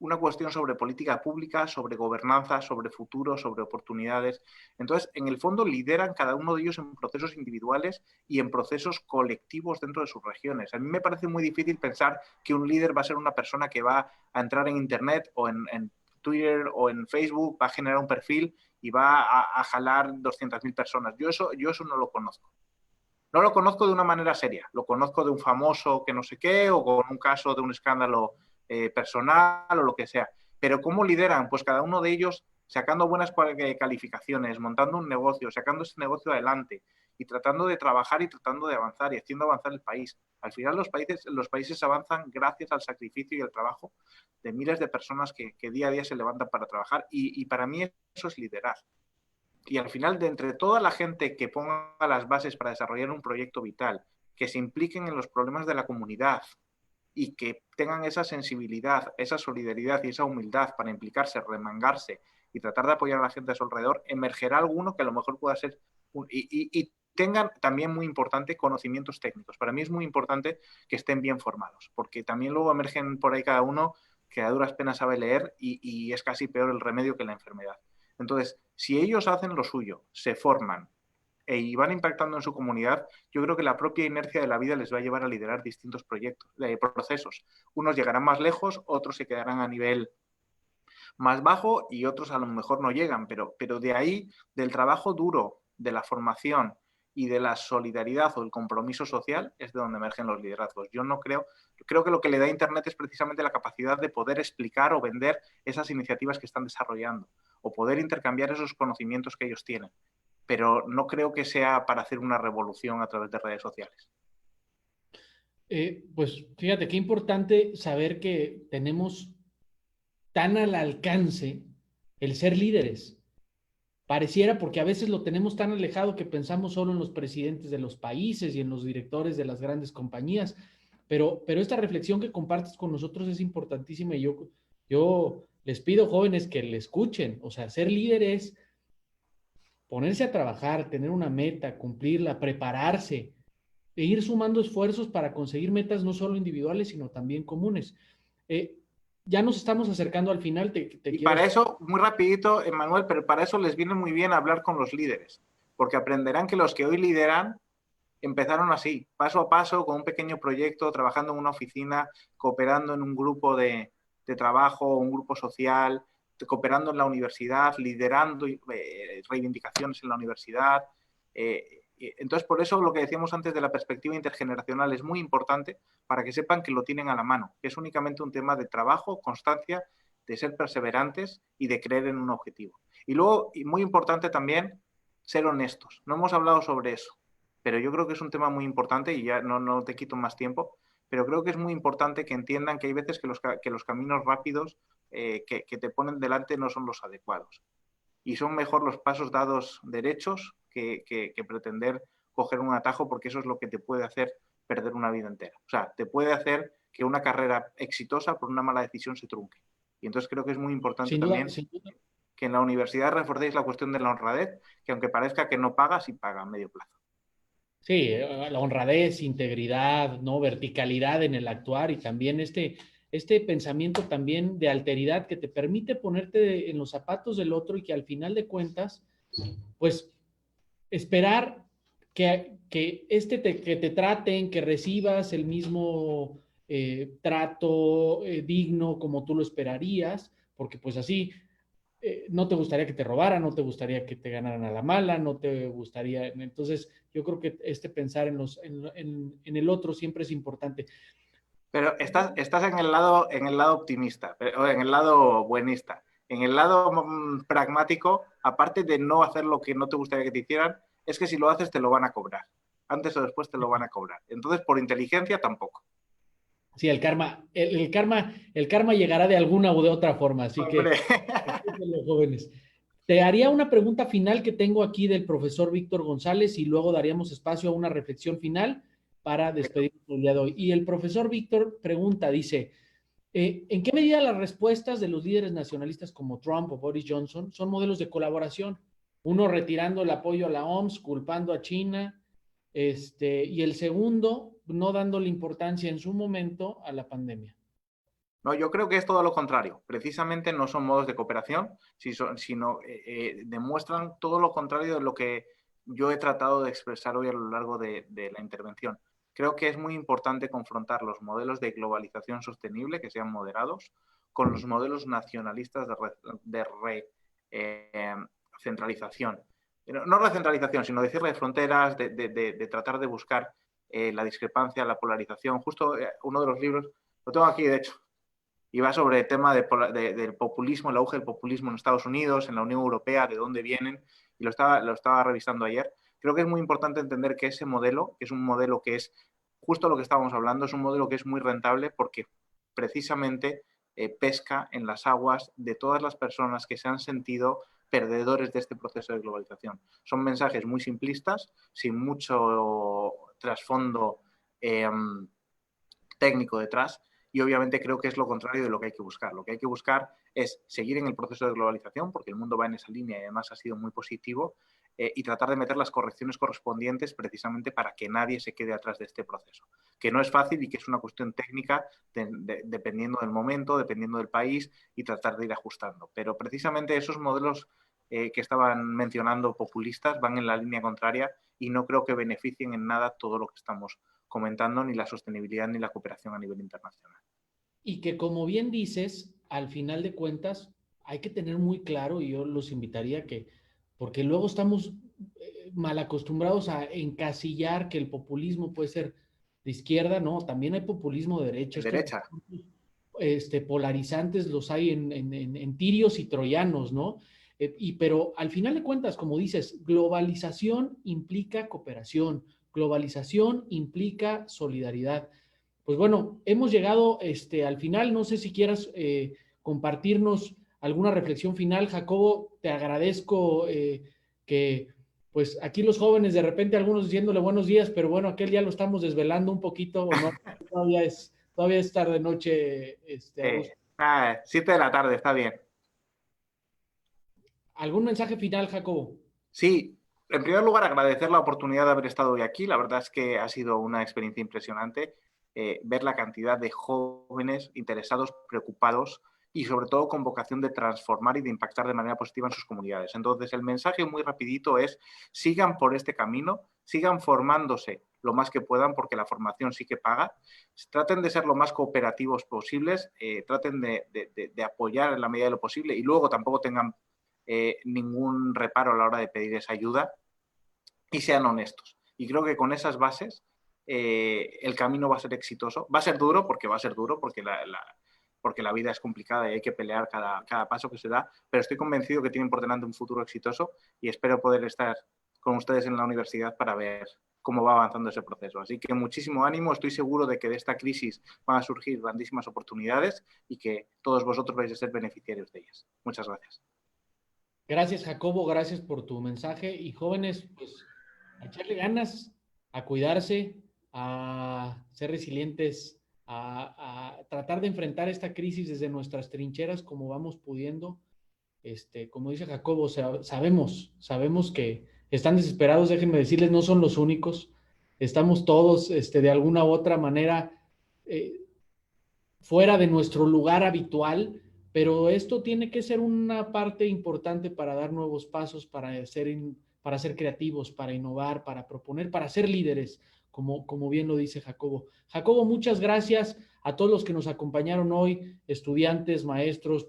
una cuestión sobre política pública, sobre gobernanza, sobre futuro, sobre oportunidades. Entonces, en el fondo lideran cada uno de ellos en procesos individuales y en procesos colectivos dentro de sus regiones. A mí me parece muy difícil pensar que un líder va a ser una persona que va a entrar en Internet o en Twitter o en Facebook, va a generar un perfil y va a jalar 200.000 personas. Yo eso no lo conozco. No lo conozco de una manera seria. Lo conozco de un famoso que no sé qué o con un caso de un escándalo personal o lo que sea. Pero ¿cómo lideran? Pues cada uno de ellos sacando buenas calificaciones, montando un negocio, sacando ese negocio adelante y tratando de trabajar y tratando de avanzar y haciendo avanzar el país. Al final los países avanzan gracias al sacrificio y al trabajo de miles de personas que día a día se levantan para trabajar y para mí eso es liderar. Y al final, de entre toda la gente que ponga las bases para desarrollar un proyecto vital, que se impliquen en los problemas de la comunidad y que tengan esa sensibilidad, esa solidaridad y esa humildad para implicarse, remangarse y tratar de apoyar a la gente a su alrededor, emergerá alguno que a lo mejor pueda ser y tengan también, muy importante, conocimientos técnicos. Para mí es muy importante que estén bien formados, porque también luego emergen por ahí cada uno que a duras penas sabe leer y es casi peor el remedio que la enfermedad. Entonces, si ellos hacen lo suyo, se forman y van impactando en su comunidad, yo creo que la propia inercia de la vida les va a llevar a liderar distintos procesos. Unos llegarán más lejos, otros se quedarán a nivel más bajo y otros a lo mejor no llegan, pero de ahí, del trabajo duro, de la formación y de la solidaridad o el compromiso social es de donde emergen los liderazgos. Yo creo que lo que le da a Internet es precisamente la capacidad de poder explicar o vender esas iniciativas que están desarrollando o poder intercambiar esos conocimientos que ellos tienen. Pero no creo que sea para hacer una revolución a través de redes sociales. Pues fíjate, qué importante saber que tenemos tan al alcance el ser líderes. Pareciera, porque a veces lo tenemos tan alejado que pensamos solo en los presidentes de los países y en los directores de las grandes compañías, pero esta reflexión que compartes con nosotros es importantísima y yo les pido, jóvenes, que le escuchen. O sea, ser líderes, ponerse a trabajar, tener una meta, cumplirla, prepararse e ir sumando esfuerzos para conseguir metas no solo individuales, sino también comunes. Ya nos estamos acercando al final. Y para eso, muy rapidito, Emmanuel, pero para eso les viene muy bien hablar con los líderes, porque aprenderán que los que hoy lideran empezaron así, paso a paso, con un pequeño proyecto, trabajando en una oficina, cooperando en un grupo de trabajo, un grupo social, cooperando en la universidad, liderando reivindicaciones en la universidad. Entonces, por eso lo que decíamos antes de la perspectiva intergeneracional es muy importante para que sepan que lo tienen a la mano, que es únicamente un tema de trabajo, constancia, de ser perseverantes y de creer en un objetivo. Y luego, y muy importante también, ser honestos. No hemos hablado sobre eso, pero yo creo que es un tema muy importante y ya no te quito más tiempo, pero creo que es muy importante que entiendan que hay veces que los caminos rápidos que te ponen delante no son los adecuados. Y son mejor los pasos dados derechos que pretender coger un atajo, porque eso es lo que te puede hacer perder una vida entera. O sea, te puede hacer que una carrera exitosa por una mala decisión se trunque. Y entonces creo que es muy importante también que en la universidad reforcéis la cuestión de la honradez, que aunque parezca que no paga, sí paga a medio plazo. Sí, la honradez, integridad, ¿no? Verticalidad en el actuar y también este pensamiento también de alteridad que te permite ponerte en los zapatos del otro y que al final de cuentas, pues esperar que te traten, que recibas el mismo trato digno como tú lo esperarías, porque pues así no te gustaría que te robaran, no te gustaría que te ganaran a la mala, no te gustaría. Entonces, yo creo que pensar en el otro siempre es importante. Pero estás en el lado optimista, o en el lado buenista. En el lado pragmático, aparte de no hacer lo que no te gustaría que te hicieran, es que si lo haces te lo van a cobrar. Antes o después te lo van a cobrar. Entonces, por inteligencia tampoco. Sí, el karma llegará de alguna u de otra forma, así ¡Hombre! que los jóvenes. Te haría una pregunta final que tengo aquí del profesor Víctor González y luego daríamos espacio a una reflexión final para despedirnos el día de hoy. Y el profesor Víctor pregunta, dice, ¿en qué medida las respuestas de los líderes nacionalistas como Trump o Boris Johnson son modelos de colaboración? Uno retirando el apoyo a la OMS, culpando a China, y el segundo no dándole importancia en su momento a la pandemia. No, yo creo que es todo lo contrario. Precisamente no son modos de cooperación, sino demuestran todo lo contrario de lo que yo he tratado de expresar hoy a lo largo de la intervención. Creo que es muy importante confrontar los modelos de globalización sostenible, que sean moderados, con los modelos nacionalistas de recentralización. No recentralización, sino de cierre de fronteras, de tratar de buscar la discrepancia, la polarización. Justo uno de los libros, lo tengo aquí de hecho, y va sobre el tema del populismo, el auge del populismo en Estados Unidos, en la Unión Europea, de dónde vienen, y lo estaba revisando ayer. Creo que es muy importante entender que ese modelo, que es un modelo que es justo lo que estábamos hablando, es un modelo que es muy rentable porque precisamente pesca en las aguas de todas las personas que se han sentido perdedores de este proceso de globalización. Son mensajes muy simplistas, sin mucho trasfondo técnico detrás, y obviamente creo que es lo contrario de lo que hay que buscar. Lo que hay que buscar es seguir en el proceso de globalización, porque el mundo va en esa línea y además ha sido muy positivo, y tratar de meter las correcciones correspondientes precisamente para que nadie se quede atrás de este proceso, que no es fácil y que es una cuestión técnica dependiendo del momento, dependiendo del país, y tratar de ir ajustando. Pero precisamente esos modelos que estaban mencionando populistas van en la línea contraria y no creo que beneficien en nada todo lo que estamos comentando, ni la sostenibilidad ni la cooperación a nivel internacional. Y que, como bien dices, al final de cuentas hay que tener muy claro, y yo los invitaría que, porque luego estamos mal acostumbrados a encasillar que el populismo puede ser de izquierda, no, también hay populismo de derecha. De derecha. Polarizantes los hay en tirios y troyanos, ¿no? Pero al final de cuentas, como dices, globalización implica cooperación, globalización implica solidaridad. Pues bueno, hemos llegado al final. No sé si quieras compartirnos alguna reflexión final. Jacobo, te agradezco que pues aquí los jóvenes de repente algunos diciéndole buenos días, pero bueno, aquel ya lo estamos desvelando un poquito, ¿o no? Todavía es tarde noche. 7 de la tarde, está bien. ¿Algún mensaje final, Jacobo? Sí, en primer lugar agradecer la oportunidad de haber estado hoy aquí. La verdad es que ha sido una experiencia impresionante ver la cantidad de jóvenes interesados, preocupados y sobre todo con vocación de transformar y de impactar de manera positiva en sus comunidades. Entonces el mensaje muy rapidito es: sigan por este camino, sigan formándose lo más que puedan, porque la formación sí que paga. Traten de ser lo más cooperativos posibles, traten de apoyar en la medida de lo posible y luego tampoco tengan ningún reparo a la hora de pedir esa ayuda, y sean honestos. Y creo que con esas bases el camino va a ser exitoso. Va a ser duro porque la vida es complicada y hay que pelear cada paso que se da, pero estoy convencido que tienen por delante un futuro exitoso y espero poder estar con ustedes en la universidad para ver cómo va avanzando ese proceso. Así que muchísimo ánimo. Estoy seguro de que de esta crisis van a surgir grandísimas oportunidades y que todos vosotros vais a ser beneficiarios de ellas. Muchas gracias. Gracias, Jacobo, gracias por tu mensaje. Y jóvenes, pues a echarle ganas, a cuidarse, a ser resilientes, a tratar de enfrentar esta crisis desde nuestras trincheras como vamos pudiendo. Como dice Jacobo, sabemos que están desesperados. Déjenme decirles, no son los únicos. Estamos todos de alguna u otra manera fuera de nuestro lugar habitual, pero esto tiene que ser una parte importante para dar nuevos pasos, para ser creativos, para innovar, para proponer, para ser líderes, como bien lo dice Jacobo. Jacobo, muchas gracias a todos los que nos acompañaron hoy, estudiantes, maestros,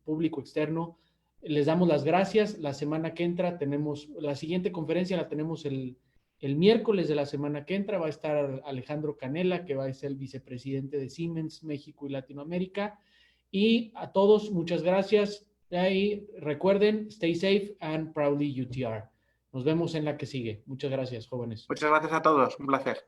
público externo. Les damos las gracias. La semana que entra tenemos, la siguiente conferencia la tenemos el miércoles de la semana que entra. Va a estar Alejandro Canela, que va a ser el vicepresidente de Siemens México y Latinoamérica. Y a todos, muchas gracias. Y recuerden, stay safe and proudly UTR. Nos vemos en la que sigue. Muchas gracias, jóvenes. Muchas gracias a todos. Un placer.